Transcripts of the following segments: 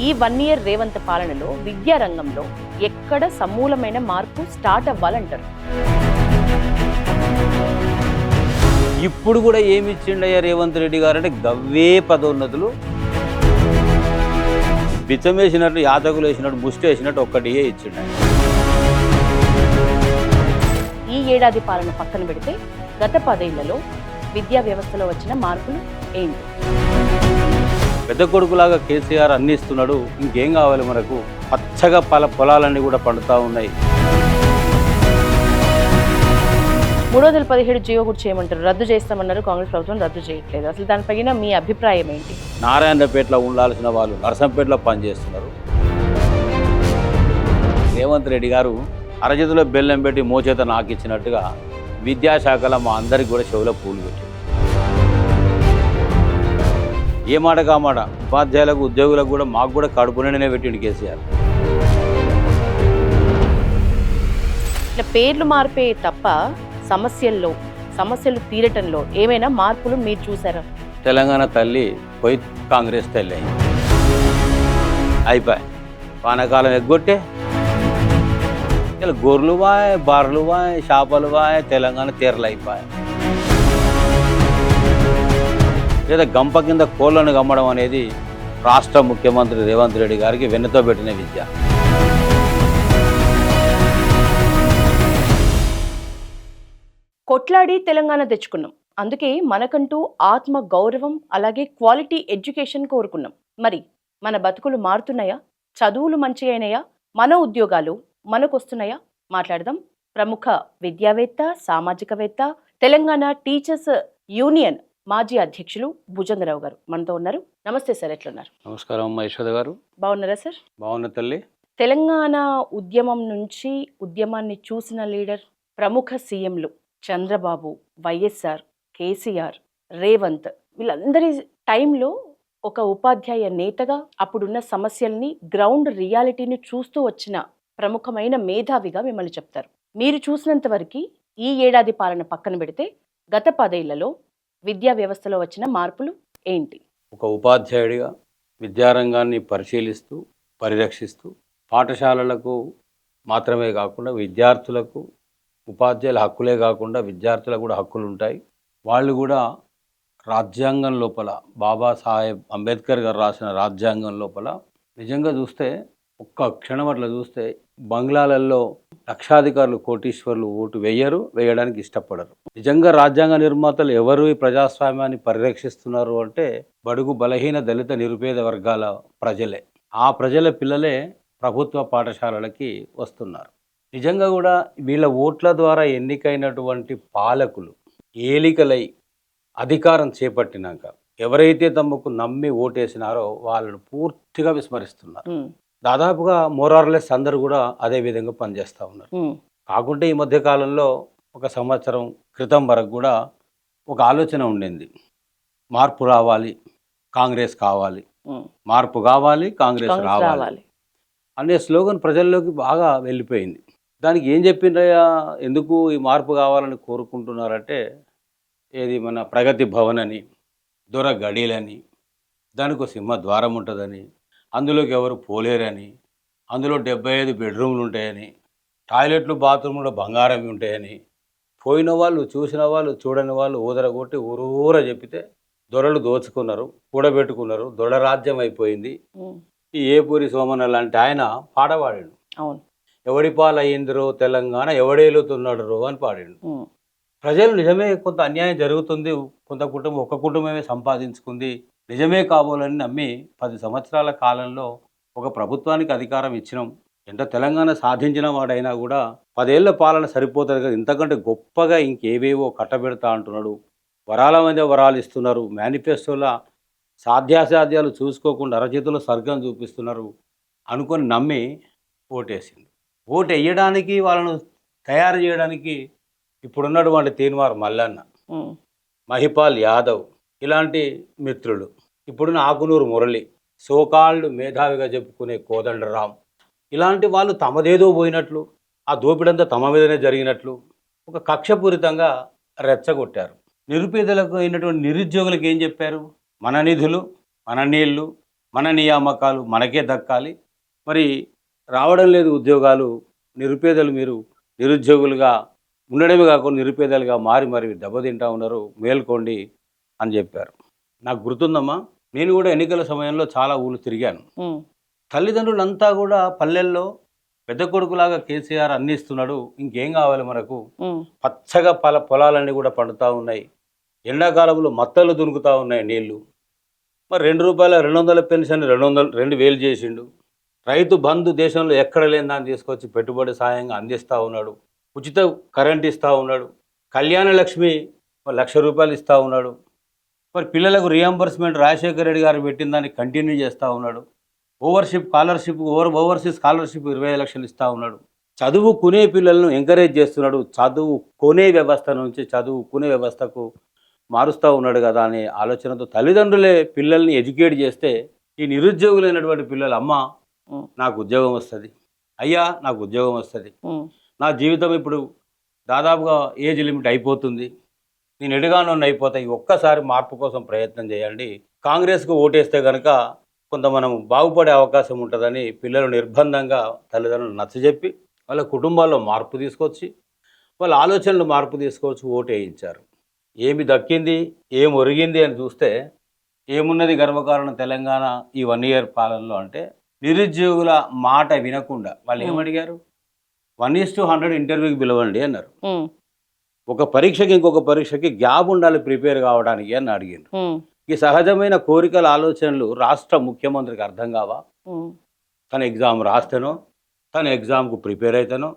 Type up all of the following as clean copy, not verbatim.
ఈ 1 ఇయర్ రేవంత్ పాలనలో విద్యా రంగంలో ఎక్కడ సమూలమైన మార్పు స్టార్ట్ అవ్వాలంటారు? ఇప్పుడు కూడా ఏమి ఇచ్చిండయ్యా రేవంత్ రెడ్డి గారు అంటే గవ్వే పదోన్నతులు బిచ్చం వేసినట్టు యాతకులు వేసినట్టు ముష్టి వేసినట్టు ఒక్కటి ఇచ్చిండు. ఈ ఏడాది పాలన పక్కన పెడితే గత 10 ఏళ్లలో విద్యా వ్యవస్థలో వచ్చిన మార్పులు ఏంటి? పెద్ద కొడుకులాగా కేసీఆర్ అన్ని ఇస్తున్నాడు, ఇంకేం కావాలి మనకు? పచ్చగా పొలాలన్నీ కూడా పండుతూ ఉన్నాయి. 317 జియో కూడా చేయమంటారు, రద్దు చేస్తామన్నారు. కాంగ్రెస్ ప్రభుత్వం రద్దు చేయట్లేదు. అసలు దానిపైన మీ అభిప్రాయం ఏంటి? నారాయణపేటలో ఉండాల్సిన వాళ్ళు నరసంపేటలో పనిచేస్తున్నారు. రేవంత్ రెడ్డి గారు అరచేతిలో బెల్లం పెట్టి మోచేత నాకిచ్చినట్టుగా విద్యాశాఖలో మా అందరికి కూడా చెవులో పూలు పెట్టి ఏ మాట కామాట ఉపాధ్యాయులకు ఉద్యోగులకు కూడా మాకు కూడా కడుపు నిండనే పెట్టిండు కేసీఆర్. ఇట్లా పేర్లు మార్పే తప్ప సమస్యలు తీరటంలో ఏమైనా మార్పులు మీరు చూసారా? తెలంగాణ తల్లి పోయి కాంగ్రెస్ తల్లి అయింది. అయిపోయి వానాకాలం ఎగ్గొట్టే ఇలా గొర్రెలు వాయ్, బర్రెలు వాయ్, చేపలు వాయ్, తెలంగాణ తీరలు అయిపోయాయి. లేదా గంప కింద కోళ్లను గమ్మడం అనేది రాష్ట్ర ముఖ్యమంత్రి రేవంత్ రెడ్డి గారికి వెన్నతో పెట్టిన విద్య. కొట్లాడి తెలంగాణ తెచ్చుకున్నాం, అందుకే మనకంటూ ఆత్మ గౌరవం అలాగే క్వాలిటీ ఎడ్యుకేషన్ కోరుకున్నాం. మరి మన బతుకులు మారుతున్నాయా? చదువులు మంచిగా అయినాయా? మన ఉద్యోగాలు మనకొస్తున్నాయా? మాట్లాడదాం. ప్రముఖ విద్యావేత్త, సామాజికవేత్త, తెలంగాణ టీచర్స్ యూనియన్ మాజీ అధ్యక్షులు భుజంగరావు గారు మనతో ఉన్నారు. నమస్తే సార్, ఎట్లున్నారు? నమస్కారం అమ్మ యశోద గారు. బాగున్నారా సార్? బాగున్న తల్లి. తెలంగాణ ఉద్యమం నుంచి ఉద్యమాన్ని చూసిన లీడర్, ప్రముఖ సీఎంలు చంద్రబాబు, వైఎస్ఆర్, కేసీఆర్, రేవంత్, వీళ్ళందరి టైంలో ఒక ఉపాధ్యాయ నేతగా అప్పుడున్న సమస్యల్ని, గ్రౌండ్ రియాలిటీని చూస్తూ వచ్చిన ప్రముఖమైన మేధావిగా మిమ్మల్ని చెప్తారు. మీరు చూసినంత వరకు ఈ ఏడాది పాలన పక్కన పెడితే గత 10 ఏళ్లలో విద్యా వ్యవస్థలో వచ్చిన మార్పులు ఏంటి? ఒక ఉపాధ్యాయుడిగా విద్యారంగాన్ని పరిశీలిస్తూ పరిరక్షిస్తూ పాఠశాలలకు మాత్రమే కాకుండా విద్యార్థులకు ఉపాధ్యాయుల హక్కులే కాకుండా విద్యార్థులకు కూడా హక్కులు ఉంటాయి. వాళ్ళు కూడా రాజ్యాంగం లోపల బాబాసాహెబ్ అంబేద్కర్ గారు రాసిన రాజ్యాంగం లోపల నిజంగా చూస్తే ఒక్క క్షణం అట్లా చూస్తే బంగ్లాలలో లక్షాధికారులు కోటీశ్వర్లు ఓటు వేయడానికి ఇష్టపడరు. నిజంగా రాజ్యాంగ నిర్మాతలు ఎవరు ఈ ప్రజాస్వామ్యాన్ని పరిరక్షిస్తున్నారు అంటే బడుగు బలహీన దళిత నిరుపేద వర్గాల ప్రజలే. ఆ ప్రజల పిల్లలే ప్రభుత్వ పాఠశాలలకి వస్తున్నారు. నిజంగా కూడా వీళ్ళ ఓట్ల ద్వారా ఎన్నికైనటువంటి పాలకులు ఏలికలై అధికారం చేపట్టినాక ఎవరైతే తమకు నమ్మి ఓటేసినారో వాళ్ళను పూర్తిగా విస్మరిస్తున్నారు. దాదాపుగా మోరార్లెస్ అందరూ కూడా అదే విధంగా పనిచేస్తూ ఉన్నారు. కాకుంటే ఈ మధ్య కాలంలో 1 సంవత్సరం క్రితం వరకు కూడా ఒక ఆలోచన ఉండింది, మార్పు రావాలి, కాంగ్రెస్ కావాలి, మార్పు కావాలి, కాంగ్రెస్ రావాలి అనే స్లోగన్ ప్రజల్లోకి బాగా వెళ్ళిపోయింది. దానికి ఏం చెప్పిండ్రయ్యా, ఎందుకు ఈ మార్పు కావాలని కోరుకుంటున్నారంటే ఏది మన ప్రగతి భవన్ అని, దొర గడీలని, దానికి సింహ ద్వారం ఉంటుందని, అందులోకి ఎవరు పోలేరని, అందులో 75 బెడ్రూమ్లు ఉంటాయని, టాయిలెట్లు బాత్రూంలో బంగారం ఉంటాయని, పోయిన వాళ్ళు చూసిన వాళ్ళు చూడని వాళ్ళు ఊదరగొట్టి ఊరూర చెప్పితే దొరలు దోచుకున్నారు, కూడబెట్టుకున్నారు, దొర రాజ్యం అయిపోయింది. ఈ ఏపూరి సోమన్న లాంటి ఆయన పాడవాడాడు. అవును, ఎవడి పాలయ్యిందిరో తెలంగాణ ఎవడేలుతున్నాడు రో అని పాడాడు. ప్రజలు నిజమే కొంత అన్యాయం జరుగుతుంది, కొంత కుటుంబం ఒక కుటుంబమే సంపాదించుకుంది, నిజమే కాబోలని నమ్మి 10 సంవత్సరాల కాలంలో ఒక ప్రభుత్వానికి అధికారం ఇచ్చినాం. ఎంత తెలంగాణ సాధించిన వాడైనా కూడా 10 ఏళ్ల పాలన సరిపోతుంది కదా, ఇంతకంటే గొప్పగా ఇంకేవేవో కట్టబెడతా అంటున్నాడు, వరాల మీద వరాలు ఇస్తున్నారు, మేనిఫెస్టోలా సాధ్యాసాధ్యాలు చూసుకోకుండా అరచేతిలో స్వర్గం చూపిస్తున్నారు అనుకొని నమ్మి ఓటేసింది. ఓటు వేయడానికి వాళ్ళను తయారు చేయడానికి ఇప్పుడున్నటువంటి తీన్మార్ మల్లన్న, మహిపాల్ యాదవ్ ఇలాంటి మిత్రులు, ఇప్పుడున్న ఆకునూరు మురళి, సోకాల్డ్ మేధావిగా చెప్పుకునే కోదండరాం, ఇలాంటి వాళ్ళు తమదేదో పోయినట్లు, ఆ దోపిడంతా తమ మీదనే జరిగినట్లు ఒక కక్షపూరితంగా రెచ్చగొట్టారు. నిరుపేదలకు అయినటువంటి నిరుద్యోగులకు ఏం చెప్పారు? మన నిధులు, మన నీళ్లు, మన నియామకాలు మనకే దక్కాలి. మరి రావడం లేదు ఉద్యోగాలు, నిరుపేదలు మీరు నిరుద్యోగులుగా ఉండడమే కాకుండా నిరుపేదలుగా మారి మరి దెబ్బతింటా ఉన్నారు, మేల్కోండి అని చెప్పారు. నాకు గుర్తుందమ్మా, నేను కూడా ఎన్నికల సమయంలో చాలా ఊళ్ళు తిరిగాను. తల్లిదండ్రులంతా కూడా పల్లెల్లో పెద్ద కొడుకులాగా కేసీఆర్ అన్ని ఇస్తున్నాడు, ఇంకేం కావాలి మనకు, పచ్చగా పొలాలన్నీ కూడా పండుతూ ఉన్నాయి, ఎండాకాలంలో మత్తలు దునుకుతూ ఉన్నాయి నీళ్లు, మరి ₹2 200 పెన్షన్ 2,000 చేసిండు, రైతు బంధు దేశంలో ఎక్కడ లేని దాన్ని తీసుకొచ్చి పెట్టుబడి సాయంగా అందిస్తూ ఉన్నాడు, ఉచిత కరెంట్ ఇస్తూ ఉన్నాడు, కళ్యాణ లక్ష్మి ₹1,00,000 ఇస్తూ ఉన్నాడు, మరి పిల్లలకు రియంబర్స్మెంట్ రాజశేఖర రెడ్డి గారు పెట్టిన దాన్ని కంటిన్యూ చేస్తూ ఉన్నాడు, ఓవర్సీస్ స్కాలర్షిప్ 20 లక్షలు ఇస్తూ ఉన్నాడు, చదువుకునే పిల్లలను ఎంకరేజ్ చేస్తున్నాడు, చదువుకునే వ్యవస్థ నుంచి చదువుకునే వ్యవస్థకు మారుస్తూ ఉన్నాడు కదా అనే ఆలోచనతో తల్లిదండ్రులే పిల్లల్ని ఎడ్యుకేట్ చేస్తే ఈ నిరుద్యోగులైనటువంటి పిల్లలు, అమ్మ నాకు ఉద్యోగం వస్తుంది, అయ్యా నాకు ఉద్యోగం వస్తుంది, నా జీవితం ఇప్పుడు దాదాపుగా ఏజ్ లిమిట్ అయిపోతుంది, నేను ఎడుగానో అయిపోతాయి, ఒక్కసారి మార్పు కోసం ప్రయత్నం చేయండి, కాంగ్రెస్కు ఓటేస్తే కనుక కొంత మనం బాగుపడే అవకాశం ఉంటుందని పిల్లలు నిర్బంధంగా తల్లిదండ్రులు నచ్చజెప్పి వాళ్ళ కుటుంబాల్లో మార్పు తీసుకొచ్చి వాళ్ళ ఆలోచనలు మార్పు తీసుకొచ్చి ఓటు వేయించారు. ఏమి దక్కింది, ఏం ఒరిగింది అని చూస్తే ఏమున్నది గర్వకారణం తెలంగాణ ఈ 1 year పాలనలో అంటే, నిరుద్యోగుల మాట వినకుండా వాళ్ళు ఏమడిగారు, 1:100 ఇంటర్వ్యూకి పిలవండి అన్నారు. ఒక పరీక్షకి ఇంకొక పరీక్షకి గ్యాప్ ఉండాలి ప్రిపేర్ కావడానికి అని అడిగారు. ఈ సహజమైన కోరికల ఆలోచనలు రాష్ట్ర ముఖ్యమంత్రికి అర్థం కావా? తన ఎగ్జామ్ రాస్తేనో, తన ఎగ్జామ్కు ప్రిపేర్ అయితేనో,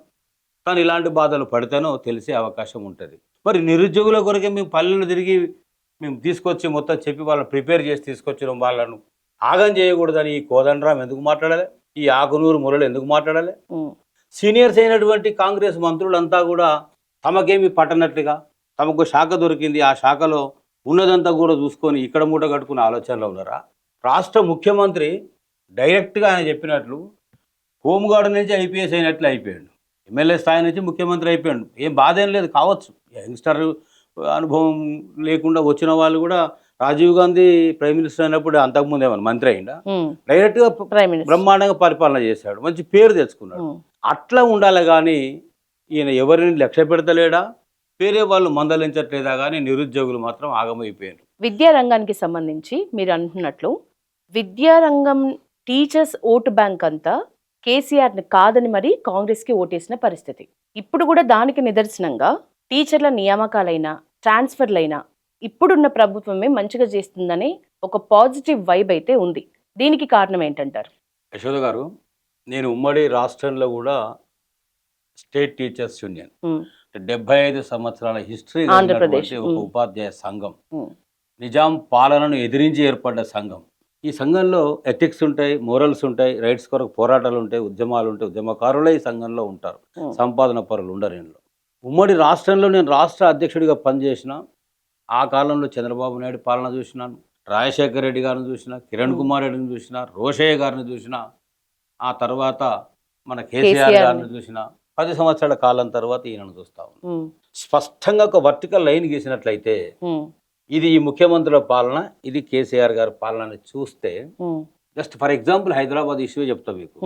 తను ఇలాంటి బాధలు పడితేనో తెలిసే అవకాశం ఉంటుంది. మరి నిరుద్యోగుల కొరకే మేము పల్లెలు తిరిగి మేము తీసుకొచ్చి మొత్తం చెప్పి వాళ్ళని ప్రిపేర్ చేసి తీసుకొచ్చినాం, వాళ్ళను ఆగం చేయకూడదని ఈ కోదండరాం ఎందుకు మాట్లాడాలి, ఈ ఆకునూరు మురళి ఎందుకు మాట్లాడాలి? సీనియర్స్ అయినటువంటి కాంగ్రెస్ మంత్రులంతా కూడా తమకేమి పట్టనట్లుగా తమకు శాఖ దొరికింది, ఆ శాఖలో ఉన్నదంతా కూడా చూసుకొని ఇక్కడ మూట కట్టుకునే ఆలోచనలో ఉన్నారా? రాష్ట్ర ముఖ్యమంత్రి డైరెక్ట్గా ఆయన చెప్పినట్లు హోంగార్డు నుంచి ఐపీఎస్ అయినట్లు అయిపోయాడు, ఎమ్మెల్యే స్థాయి నుంచి ముఖ్యమంత్రి అయిపోయాడు. ఏం బాధ ఏం లేదు, కావచ్చు. యంగ్స్టర్ అనుభవం లేకుండా వచ్చిన వాళ్ళు కూడా రాజీవ్ గాంధీ ప్రైమ్ మినిస్టర్ అయినప్పుడు అంతకుముందు ఏమన్నా మంత్రి అయిందా? డైరెక్ట్గా బ్రహ్మాండంగా పరిపాలన చేశాడు, మంచి పేరు తెచ్చుకున్నాడు. అట్లా ఉండాలి కానీ ఈయన ఎవరిని లక్ష్య పెడతలేడా, వేరే వాళ్ళు మందలించట్లేదా కానీ నిరుద్యోగులు మాత్రం ఆగమైపోయారు. విద్యారంగానికి సంబంధించి మీరు అంటున్నట్లు విద్యారంగం టీచర్స్ ఓటు బ్యాంక్ అంతా కేసీఆర్ని కాదని మరి కాంగ్రెస్కి ఓటేసిన పరిస్థితి. ఇప్పుడు కూడా దానికి నిదర్శనంగా టీచర్ల నియామకాలైనా ట్రాన్స్ఫర్లైనా ఇప్పుడున్న ప్రభుత్వమే మంచిగా చేస్తుందని ఒక పాజిటివ్ వైబ్ అయితే ఉంది. దీనికి కారణం ఏంటంటారు? యశోద గారు, నేను ఉమ్మడి రాష్ట్రంలో కూడా స్టేట్ టీచర్స్ యూనియన్ 75 సంవత్సరాల హిస్టరీ ఒక ఉపాధ్యాయ సంఘం, నిజాం పాలనను ఎదిరించి ఏర్పడ్డ సంఘం. ఈ సంఘంలో ఎథిక్స్ ఉంటాయి, మోరల్స్ ఉంటాయి, రైట్స్ కొరకు పోరాటాలు ఉంటాయి, ఉద్యమాలు ఉంటాయి, ఉద్యమకారులే ఈ సంఘంలో ఉంటారు, సంపాదన పరులు ఉండరు. ఇందులో ఉమ్మడి రాష్ట్రంలో నేను రాష్ట్ర అధ్యక్షుడిగా పనిచేసిన ఆ కాలంలో చంద్రబాబు నాయుడు పాలన చూసినాను, రాజశేఖర రెడ్డి గారిని చూసిన, కిరణ్ కుమార్ రెడ్డిని చూసిన, రోషయ్య గారిని చూసిన, ఆ తర్వాత మన కేసీఆర్ గారిని చూసిన, 10 సంవత్సరాల కాలం తర్వాత ఈయనను చూస్తా ఉన్నాం. స్పష్టంగా ఒక వర్టికల్ లైన్ గీసినట్లయితే ఇది ఈ ముఖ్యమంత్రుల పాలన, ఇది కేసీఆర్ గారి పాలన చూస్తే, just for example Hyderabad issue చెప్తా మీకు.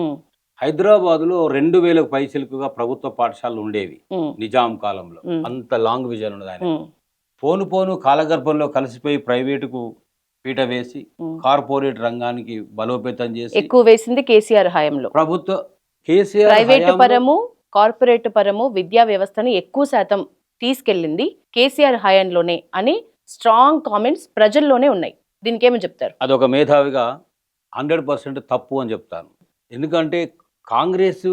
హైదరాబాద్లో 2000 పైసలుగా ప్రభుత్వ పాఠశాలలు ఉండేవి నిజాం కాలంలో. అంత లాంగ్ విజన్ ఉన్నది ఆయన. పోను కాలగర్భంలో కలిసిపోయి ప్రైవేటుకు పీట వేసి కార్పొరేట్ రంగానికి బలోపేతం చేసి ఎక్కువ వేసింది కేసీఆర్ హయాంలో. ప్రభుత్వ కేసీఆర్ ప్రైవేటు పరము కార్పొరేట్ పరము విద్యా వ్యవస్థను ఎక్కువ శాతం తీసుకెళ్ళింది కేసీఆర్ హయాంలోనే అని స్ట్రాంగ్ కామెంట్స్ ప్రజల్లోనే ఉన్నాయి. దీనికి ఏమని చెప్తారు? అదొక మేధావిగా 100% తప్పు అని చెప్తాను. ఎందుకంటే కాంగ్రెస్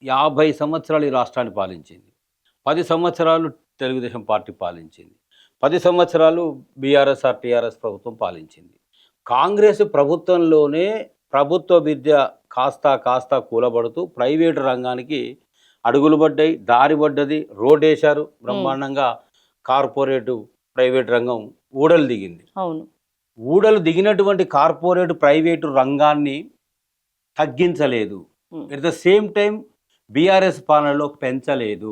50 సంవత్సరాలు ఈ రాష్ట్రాన్ని పాలించింది, 10 సంవత్సరాలు తెలుగుదేశం పార్టీ పాలించింది, 10 సంవత్సరాలు బీఆర్ఎస్ఆర్ టీఆర్ఎస్ ప్రభుత్వం పాలించింది. కాంగ్రెస్ ప్రభుత్వంలోనే ప్రభుత్వ విద్య కాస్త కూలబడుతూ ప్రైవేటు రంగానికి అడుగులు పడ్డాయి, దారి పడ్డది, రోడ్ వేశారు బ్రహ్మాండంగా. కార్పొరేటు ప్రైవేటు రంగం ఊడలు దిగింది. అవును, ఊడలు దిగినటువంటి కార్పొరేట్ ప్రైవేటు రంగాన్ని తగ్గించలేదు. At the same time BRS పాలనలో తగ్గించలేదు,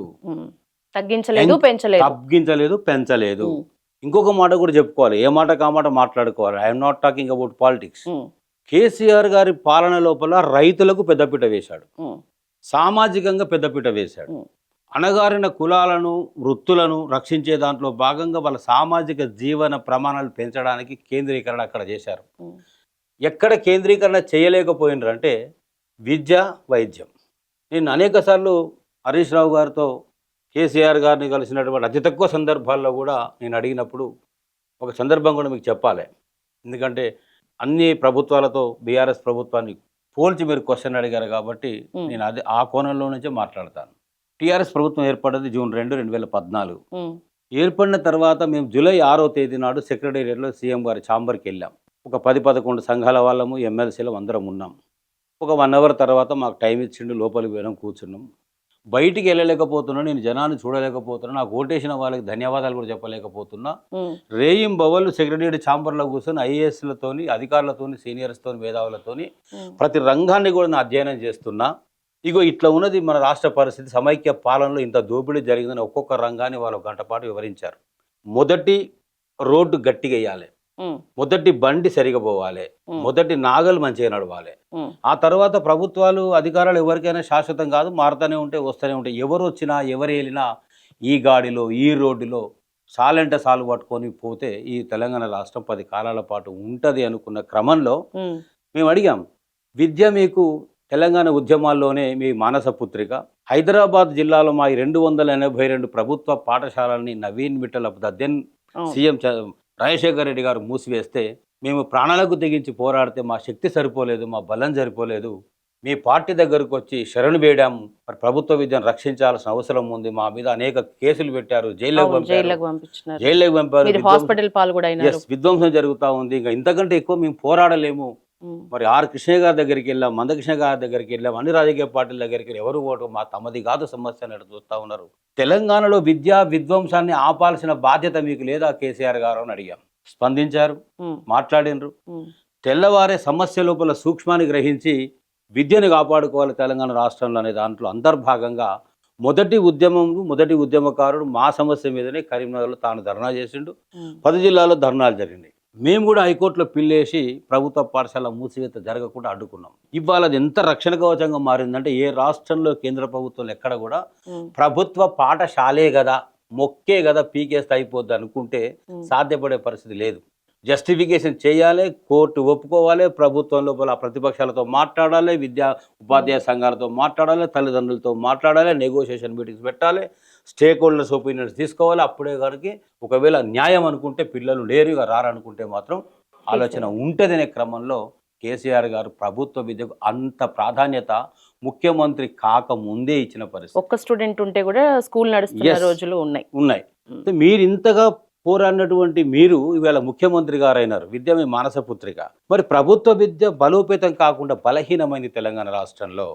పెంచలేదు. ఇంకొక మాట కూడా చెప్పుకోవాలి, ఏ మాట కామాట మాట్లాడుకోవాలి. I'm not talking about politics. KCR గారి పాలన లోపల రైతులకు పెద్దపీట వేశాడు, ఉమ్, సామాజికంగా పెద్దపీట వేశాడు. ఉమ్, అణగారిన కులాలను వృత్తులను రక్షించే దాంట్లో భాగంగా వాళ్ళ సామాజిక జీవన ప్రమాణాలు పెంచడానికి కేంద్రీకరణ అక్కడ చేశారు. ఉమ్, ఎక్కడ కేంద్రీకరణ చేయలేకపోయినారంటే విద్య, వైద్యం. నేను అనేక సార్లు హరీష్ రావు గారితో కేసీఆర్ గారిని కలిసినటువంటి అతి తక్కువ సందర్భాల్లో కూడా నేను అడిగినప్పుడు ఒక సందర్భం కూడా మీకు చెప్పాలి. ఎందుకంటే అన్ని ప్రభుత్వాలతో బీఆర్ఎస్ ప్రభుత్వాన్ని పోల్చి మీరు క్వశ్చన్ అడిగారు కాబట్టి నేను అది ఆ కోణంలో నుంచే మాట్లాడతాను. టీఆర్ఎస్ ప్రభుత్వం ఏర్పడ్డది June 2, 2014. ఉమ్, ఏర్పడిన తర్వాత మేము July 6వ తేదీ నాడు సెక్రటేరియట్లో సీఎం గారి ఛాంబర్కి వెళ్ళాం. ఒక 10-11 సంఘాల వాళ్ళము, ఎమ్మెల్సీలు అందరం ఉన్నాం. ఒక 1 అవర్ తర్వాత మాకు టైం ఇచ్చిండు, లోపలికి పోయినాం, కూర్చున్నాం. బయటికి వెళ్ళలేకపోతున్నా, నేను జనాన్ని చూడలేకపోతున్నా, నాకు ఓటేసిన వాళ్ళకి ధన్యవాదాలు కూడా చెప్పలేకపోతున్నా. ఉమ్, రేయింబవళ్ళు బవళ్ళు సెక్రటేరియట్ ఛాంబర్లో కూర్చొని ఐఏఎస్లతోని, అధికారులతోని, సీనియర్స్తోని, మేధావులతోని ఉమ్, ప్రతి రంగాన్ని కూడా నేను అధ్యయనం చేస్తున్నా. ఇగో ఇట్లా ఉన్నది మన రాష్ట్ర పరిస్థితి, సమైక్య పాలనలో ఇంత దోపిడీ జరిగిందని ఒక్కొక్క రంగాన్ని వాళ్ళు 1 గంట పాటు వివరించారు. మొదటి రోడ్డు గట్టిగా వేయాలి, ఉమ్, మొదటి బండి సరిగా పోవాలి, మొదటి నాగలు మంచిగా నడవాలి. ఉమ్, ఆ తర్వాత ప్రభుత్వాలు, అధికారాలు ఎవరికైనా శాశ్వతం కాదు, మారుతూనే ఉంటాయి, వస్తూనే ఉంటాయి. ఎవరు వచ్చినా ఎవరు వెళ్ళినా ఈ గాడిలో, ఈ రోడ్డులో సాలంటే సాలు పట్టుకొని పోతే ఈ తెలంగాణ రాష్ట్రం 10 కాలాల పాటు ఉంటుంది అనుకున్న క్రమంలో ఉమ్, మేము అడిగాం, విద్య మీకు తెలంగాణ ఉద్యమాల్లోనే మీ మానస పుత్రిక. హైదరాబాద్ జిల్లాలో మా 282 ప్రభుత్వ పాఠశాలల్ని నవీన్ మిట్టల్ దెన్ అవును. సీఎం రాజశేఖర రెడ్డి గారు మూసివేస్తే మేము ప్రాణాలకు తెగించి పోరాడితే మా శక్తి సరిపోలేదు, మా బలం సరిపోలేదు. మీ పార్టీ దగ్గరకు వచ్చి శరణు వేడాము, మరి ప్రభుత్వ విద్యను రక్షించాల్సిన అవసరం ఉంది, మా మీద అనేక కేసులు పెట్టారు, జైల్లోకి అవును, జైలుకి పంపించినారు. పంపారు, మీరు హాస్పిటల్ పాలు కూడా అయినారు. విధ్వంసం జరుగుతూ ఉంది. ఇంకా ఇంతకంటే ఎక్కువ మేము పోరాడలేము. ఉమ్, మరి ఆర్ కృష్ణయ్య గారి దగ్గరికి వెళ్ళాం, మందకృష్ణ గారి దగ్గరికి వెళ్ళాం, అన్ని రాజకీయ పార్టీల దగ్గరికి వెళ్ళి ఎవరు ఓటు మా తమది కాదు సమస్య అని చూస్తూ ఉన్నారు. తెలంగాణలో విద్యా విధ్వంసాన్ని ఆపాల్సిన బాధ్యత మీకు లేదా కేసీఆర్ గారు అని అడిగాం. స్పందించారు, ఉమ్, మాట్లాడినరు. ఉమ్, తెల్లవారే సమస్య లోపల సూక్ష్మాన్ని గ్రహించి విద్యను కాపాడుకోవాలి తెలంగాణ రాష్ట్రంలో అనే దాంట్లో అంతర్భాగంగా మొదటి ఉద్యమకారుడు మా సమస్య మీదనే కరీంనగర్లో తాను ధర్నా చేసిండు. ఉమ్, 10 జిల్లాల్లో ధర్నాలు జరిగినాయి. మేము కూడా హైకోర్టులో పిల్లేసి ప్రభుత్వ పాఠశాల మూసివేత జరగకుండా అడ్డుకున్నాం. ఇవాళ అది ఎంత రక్షణ కవచంగా మారిందంటే ఏ రాష్ట్రంలో కేంద్ర ప్రభుత్వం ఎక్కడ కూడా ఉమ్, ప్రభుత్వ పాఠశాలే కదా, మొక్కే కదా, పీకేస్తే అయిపోద్ది అనుకుంటే సాధ్యపడే పరిస్థితి లేదు. జస్టిఫికేషన్ చేయాలి, కోర్టు ఒప్పుకోవాలి, ప్రభుత్వం లోపల ప్రతిపక్షాలతో మాట్లాడాలి, ఉపాధ్యాయ సంఘాలతో మాట్లాడాలి, తల్లిదండ్రులతో మాట్లాడాలి, నెగోషియేషన్ మీటింగ్స్ పెట్టాలి, స్టేక్ హోల్డర్స్ ఒపీనియన్స్ తీసుకోవాలి. అప్పుడే కనుక ఒకవేళ న్యాయం అనుకుంటే పిల్లలు లేరుగా రారనుకుంటే మాత్రం ఆలోచన ఉంటుందనే క్రమంలో కేసీఆర్ గారు ప్రభుత్వ విద్యకు అంత ప్రాధాన్యత ముఖ్యమంత్రి కాకముందే ఇచ్చిన పరిస్థితి. ఒక్క స్టూడెంట్ ఉంటే కూడా స్కూల్ నడుస్తున్న రోజులు ఉన్నాయి. మీరు ఇంతగా పోరాడినటువంటి మీరు ఇవాళ ముఖ్యమంత్రి గారు అయినారు. విద్య మీ మానస పుత్రిక. మరి ప్రభుత్వ విద్య బలోపేతం కాకుండా బలహీనమైంది తెలంగాణ రాష్ట్రంలో.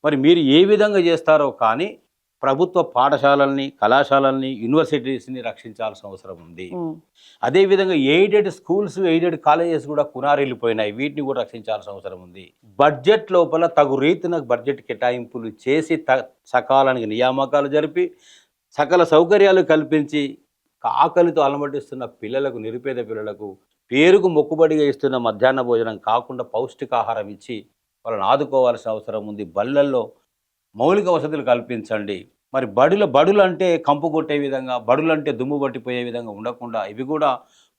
మరి మీరు ఏ విధంగా చేస్తారో కానీ ప్రభుత్వ పాఠశాలల్ని, కళాశాలల్ని, యూనివర్సిటీస్ని రక్షించాల్సిన అవసరం ఉంది. అదేవిధంగా ఎయిడెడ్ స్కూల్స్, ఎయిడెడ్ కాలేజెస్ కూడా కునారిల్లిపోయినాయి, వీటిని కూడా రక్షించాల్సిన అవసరం ఉంది. బడ్జెట్ లోపల తగు రీతిన బడ్జెట్ కేటాయింపులు చేసి సకాలానికి నియామకాలు జరిపి సకల సౌకర్యాలు కల్పించి ఆకలితో అలమటిస్తున్న పిల్లలకు, నిరుపేద పిల్లలకు పేరుకు మొక్కుబడిగా ఇస్తున్న మధ్యాహ్న భోజనం కాకుండా పౌష్టికాహారం ఇచ్చి వాళ్ళని ఆదుకోవాల్సిన అవసరం ఉంది. బళ్ళల్లో మౌలిక వసతులు కల్పించండి. మరి బడులు అంటే కంపు కొట్టే విధంగా, బడులు అంటే దుమ్ము పట్టిపోయే విధంగా ఉండకుండా ఇవి కూడా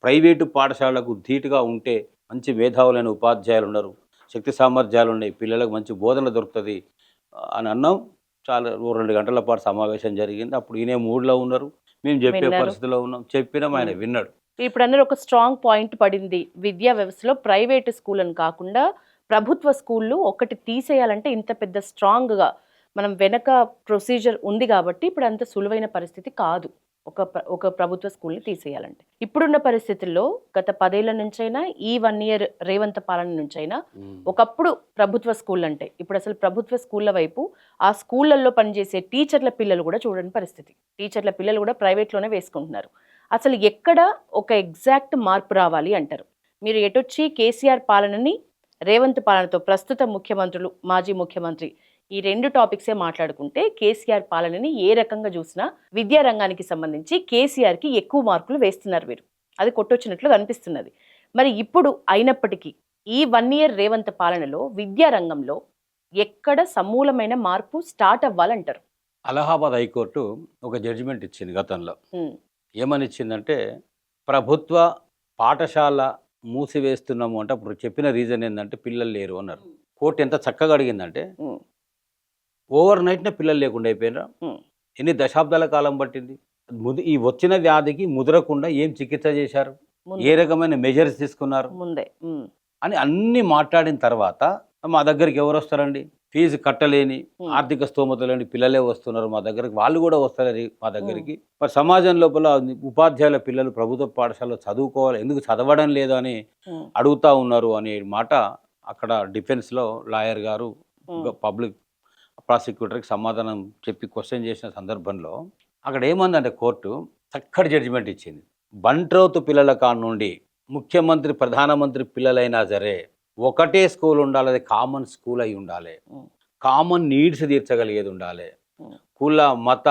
ప్రైవేటు పాఠశాలలకు ధీటుగా ఉంటే మంచి మేధావులైన ఉపాధ్యాయులు ఉన్నారు, శక్తి సామర్థ్యాలు ఉన్నాయి, పిల్లలకు మంచి బోధన దొరుకుతుంది అని అన్నాం. చాలా 2 గంటల పాటు సమావేశం జరిగింది. అప్పుడు ఈయన మూడ్లో ఉన్నారు, మేము చెప్పే పరిస్థితిలో ఉన్నాం, చెప్పినాం, ఆయన విన్నాడు. ఇప్పుడు అందరూ ఒక స్ట్రాంగ్ పాయింట్ పడింది, విద్యా వ్యవస్థలో ప్రైవేట్ స్కూల్ అని కాకుండా ప్రభుత్వ స్కూళ్ళు ఒకటి తీసేయాలంటే ఇంత పెద్ద స్ట్రాంగ్గా మనం వెనక ప్రొసీజర్ ఉంది కాబట్టి ఇప్పుడు అంత సులువైన పరిస్థితి కాదు ఒక ప్రభుత్వ స్కూల్ని తీసేయాలంటే. ఇప్పుడున్న పరిస్థితుల్లో గత 10 ఏళ్ల నుంచైనా ఈ 1 year రేవంత్ పాలన నుంచైనా ఒకప్పుడు ప్రభుత్వ స్కూల్ అంటే ఇప్పుడు అసలు ప్రభుత్వ స్కూళ్ళ వైపు ఆ స్కూళ్ళల్లో పనిచేసే టీచర్ల పిల్లలు కూడా చూడని పరిస్థితి. టీచర్ల పిల్లలు కూడా ప్రైవేట్లోనే వేసుకుంటున్నారు. అసలు ఎక్కడ ఒక ఎగ్జాక్ట్ మార్పు రావాలి అంటారు? మీరు ఎటొచ్చి కేసీఆర్ పాలనని రేవంత్ పాలనతో ప్రస్తుత ముఖ్యమంత్రులు, మాజీ ముఖ్యమంత్రి ఈ 2 టాపిక్సే మాట్లాడుకుంటే కేసీఆర్ పాలనని ఏ రకంగా చూసినా విద్యా రంగానికి సంబంధించి కేసీఆర్కి ఎక్కువ మార్కులు వేస్తున్నారు వీరు. అది కొట్టొచ్చినట్లు కనిపిస్తున్నది. మరి ఇప్పుడు అయినప్పటికీ ఈ 1 ఇయర్ రేవంత్ పాలనలో విద్యారంగంలో ఎక్కడ సమూలమైన మార్పు స్టార్ట్ అవ్వాలంటారు? అలహాబాద్ హైకోర్టు ఒక జడ్జిమెంట్ ఇచ్చింది గతంలో. ఉమ్, ఏమని ఇచ్చిందంటే, ప్రభుత్వ పాఠశాల మూసివేస్తున్నాము అంటే అప్పుడు చెప్పిన రీజన్ ఏంటంటే పిల్లలు లేరు అన్నారు. కోర్టు ఎంత చక్కగా అడిగిందంటే, ఉమ్, ఓవర్ నైట్నే పిల్లలు లేకుండా అయిపోయినరా? ఉమ్, ఎన్ని దశాబ్దాల కాలం పట్టింది? ఈ వచ్చిన వ్యాధికి ముదరకుండా ఏం చికిత్స చేశారు? ముందు- ఏ రకమైన మెజర్స్ తీసుకున్నారు ముందే అని అన్ని మాట్లాడిన తర్వాత మా దగ్గరికి ఎవరు వస్తారండి? ఫీజు కట్టలేని, ఆర్థిక స్తోమత లేని పిల్లలే వస్తున్నారు మా దగ్గరికి. వాళ్ళు కూడా వస్తారు మా దగ్గరికి. మరి సమాజం లోపల ఉపాధ్యాయుల పిల్లలు ప్రభుత్వ పాఠశాలలో చదువుకోవాలి, ఎందుకు చదవడం లేదు అని అడుగుతా ఉన్నారు అనే మాట అక్కడ డిఫెన్స్లో లాయర్ గారు పబ్లిక్ ప్రాసిక్యూటర్కి సమాధానం చెప్పి క్వశ్చన్ చేసిన సందర్భంలో అక్కడ ఏమందంటే కోర్టు చక్కటి జడ్జిమెంట్ ఇచ్చింది. బంట్రోతు పిల్లల కాడ నుండి ముఖ్యమంత్రి ప్రధానమంత్రి పిల్లలైనా సరే ఒకటే స్కూల్ ఉండాలి, అది కామన్ స్కూల్ అయి ఉండాలి, కామన్ నీడ్స్ తీర్చగలిగేది ఉండాలి, కుల మత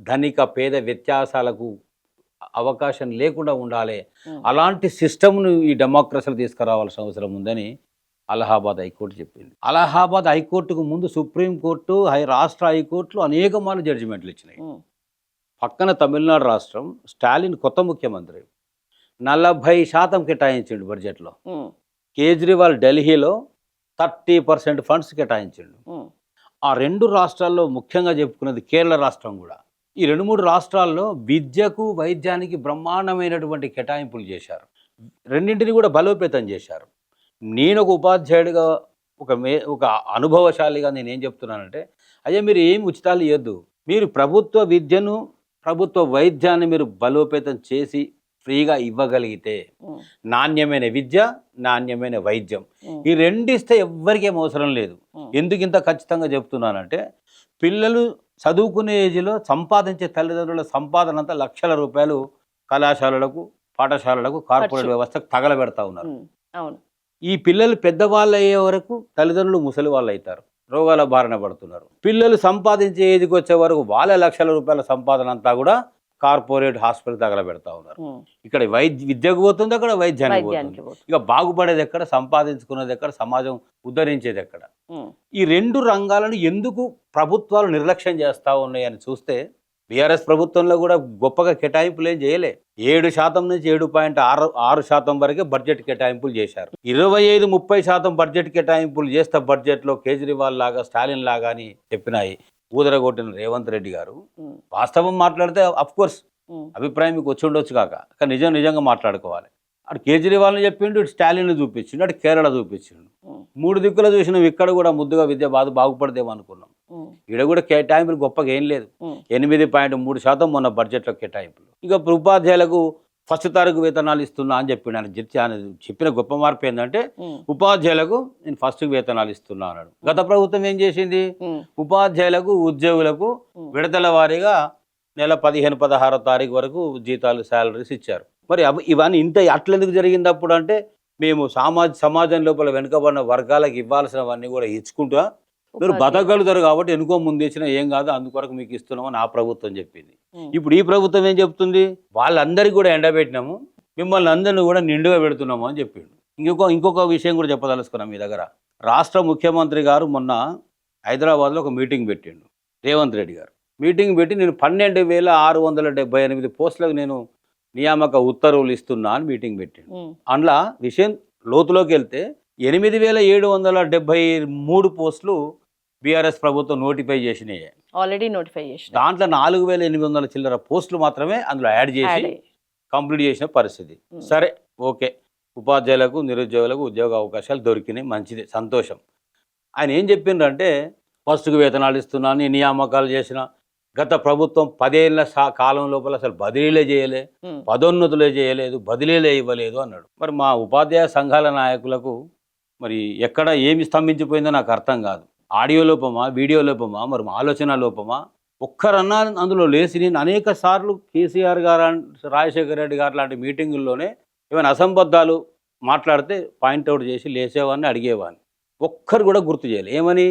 ధనిక పేద వ్యత్యాసాలకు అవకాశం లేకుండా ఉండాలి. అలాంటి సిస్టమ్ను ఈ డెమోక్రసీలు తీసుకురావాల్సిన అవసరం ఉందని అలహాబాద్ హైకోర్టు చెప్పింది. అలహాబాద్ హైకోర్టుకు ముందు సుప్రీంకోర్టు, రాష్ట్ర హైకోర్టులు అనేక మార్లు జడ్జిమెంట్లు ఇచ్చినాయి. పక్కన తమిళనాడు రాష్ట్రం, స్టాలిన్ కొత్త ముఖ్యమంత్రి 40% కేటాయించిండు బడ్జెట్లో. కేజ్రీవాల్ ఢిల్లీలో 30% ఫండ్స్ కేటాయించిండు. ఆ రెండు రాష్ట్రాల్లో ముఖ్యంగా చెప్పుకున్నది కేరళ రాష్ట్రం కూడా. ఈ 2-3 రాష్ట్రాల్లో విద్యకు వైద్యానికి బ్రహ్మాండమైనటువంటి కేటాయింపులు చేశారు. రెండింటిని కూడా బలోపేతం చేశారు. నేను ఒక ఉపాధ్యాయుడిగా ఒక అనుభవశాలిగా నేనేం చెప్తున్నానంటే, అయ్యా మీరు ఏం ఉచితాలు ఇవ్వద్దు, మీరు ప్రభుత్వ విద్యను ప్రభుత్వ వైద్యాన్ని మీరు బలోపేతం చేసి ఫ్రీగా ఇవ్వగలిగితే నాణ్యమైన విద్య, నాణ్యమైన వైద్యం ఈ రెండిస్తే ఎవ్వరికేం అవసరం లేదు. ఎందుకు ఇంత ఖచ్చితంగా చెప్తున్నానంటే, పిల్లలు చదువుకునే ఏజ్లో సంపాదించే తల్లిదండ్రుల సంపాదన అంతా లక్షల రూపాయలు కళాశాలలకు, పాఠశాలలకు, కార్పొరేట్ వ్యవస్థకు తగలబెడతా ఉన్నారు. ఈ పిల్లలు పెద్దవాళ్ళు అయ్యే వరకు తల్లిదండ్రులు ముసలి వాళ్ళు అవుతారు, రోగాల బారిన పడుతున్నారు. పిల్లలు సంపాదించే ఏజ్కి వచ్చే వరకు వాళ్ళ లక్షల రూపాయల సంపాదన అంతా కూడా కార్పొరేట్ హాస్పిటల్ తగలబెడతా ఉన్నారు. ఇక్కడ విద్యకు పోతుంది, అక్కడ వైద్యానికి పోతుంది. ఇక బాగుపడేది ఎక్కడ, సంపాదించుకునేది ఎక్కడ, సమాజం ఉద్ధరించేది ఎక్కడ? ఈ రెండు రంగాలను ఎందుకు ప్రభుత్వాలు నిర్లక్ష్యం చేస్తూ ఉన్నాయని చూస్తే, బీఆర్ఎస్ ప్రభుత్వంలో కూడా గొప్పగా కేటాయింపులు ఏం చేయలే. 7% నుంచి 7.6% వరకే బడ్జెట్ కేటాయింపులు చేశారు. 25-30% బడ్జెట్ కేటాయింపులు చేస్తే బడ్జెట్లో కేజ్రీవాల్ లాగా, స్టాలిన్ లాగా అని చెప్పినాయి ఊదరగొట్టిన రేవంత్ రెడ్డి గారు. వాస్తవం మాట్లాడితే అఫ్కోర్స్ అభిప్రాయం మీకు వచ్చి ఉండొచ్చు కాక, కానీ నిజంగా మాట్లాడుకోవాలి. అటు కేజ్రీవాల్ని చెప్పిండు, ఇటు స్టాలిన్ చూపించిండు, అటు కేరళ చూపించిండు. 3 దిక్కులు చూసినాం. ఇక్కడ కూడా ముద్దుగా విద్య బాగుపడదేమో అనుకున్నాం. ఇక్కడ కూడా కేటాయింపులు గొప్పగా ఏం లేదు. 8.3% మొన్న బడ్జెట్లో కేటాయింపులు. ఇక ఉపాధ్యాయులకు ఫస్ట్ తారీఖు వేతనాలు ఇస్తున్నా అని చెప్పిండు. ఆయన చెప్పిన గొప్ప మార్పు ఏంటంటే, ఉపాధ్యాయులకు నేను ఫస్ట్ వేతనాలు ఇస్తున్నా అన్నాడు. గత ప్రభుత్వం ఏం చేసింది? ఉపాధ్యాయులకు, ఉద్యోగులకు విడతల వారీగా నెల 15-16 తారీఖు వరకు జీతాలు, శాలరీస్ ఇచ్చారు. మరి ఇవన్నీ అట్లెందుకు జరిగింది అప్పుడు అంటే, మేము సమాజం లోపల వెనుకబడిన వర్గాలకు ఇవ్వాల్సినవన్నీ కూడా ఇచ్చుకుంటా మీరు బతకగలుగుతారు కాబట్టి ఎనుకో ముందు ఇచ్చినా ఏం కాదు, అందుకొరకు మీకు ఇస్తున్నామని ఆ ప్రభుత్వం చెప్పింది. ఇప్పుడు ఈ ప్రభుత్వం ఏం చెప్తుంది? వాళ్ళందరికీ కూడా ఎండబెట్టినాము, మిమ్మల్ని అందరినీ కూడా నిండుగా పెడుతున్నాము అని చెప్పిండు. ఇంకొక విషయం కూడా చెప్పదలుచుకున్నాం మీ దగ్గర. రాష్ట్ర ముఖ్యమంత్రి గారు మొన్న హైదరాబాద్లో ఒక మీటింగ్ పెట్టిండు. రేవంత్ రెడ్డి గారు మీటింగ్ పెట్టి, నేను 12,678 పోస్టులకు నేను నియామక ఉత్తర్వులు ఇస్తున్నా అని మీటింగ్ పెట్టిండు. అందులో విషయం లోతులోకి వెళ్తే 8,773 పోస్టులు బీఆర్ఎస్ ప్రభుత్వం నోటిఫై చేసినాయి. ఆల్రెడీ నోటిఫై చేసిన దాంట్లో 4,800 చిల్లర పోస్టులు మాత్రమే అందులో యాడ్ చేసి కంప్లీట్ చేసిన పరిస్థితి. సరే, ఓకే, ఉపాధ్యాయులకు, నిరుద్యోగులకు ఉద్యోగ అవకాశాలు దొరికినాయి, మంచిది, సంతోషం. ఆయన ఏం చెప్పిండ్రంటే, ఫస్ట్కు వేతనాలు ఇస్తున్నాను, నియామకాలు చేసిన. గత ప్రభుత్వం 10 ఏళ్ల కాలం లోపల అసలు బదిలీలే చేయలే, పదోన్నతులే చేయలేదు, బదిలీలే ఇవ్వలేదు అన్నాడు. మరి మా ఉపాధ్యాయ సంఘాల నాయకులకు మరి ఎక్కడ ఏమి స్తంభించిపోయిందో నాకు అర్థం కాదు. ఆడియో లోపమా, వీడియో లోపమా, మరి ఆలోచన లోపమా? ఒక్కరన్నా అందులో లేచి, నేను అనేక సార్లు కేసీఆర్ గారు, రాజశేఖర రెడ్డి గారు లాంటి మీటింగుల్లోనే ఏమైనా అసంబద్ధాలు మాట్లాడితే పాయింట్అవుట్ చేసి లేచేవాడిని, అడిగేవాడిని. ఒక్కరు కూడా గుర్తు చేయలేదు. ఏమని?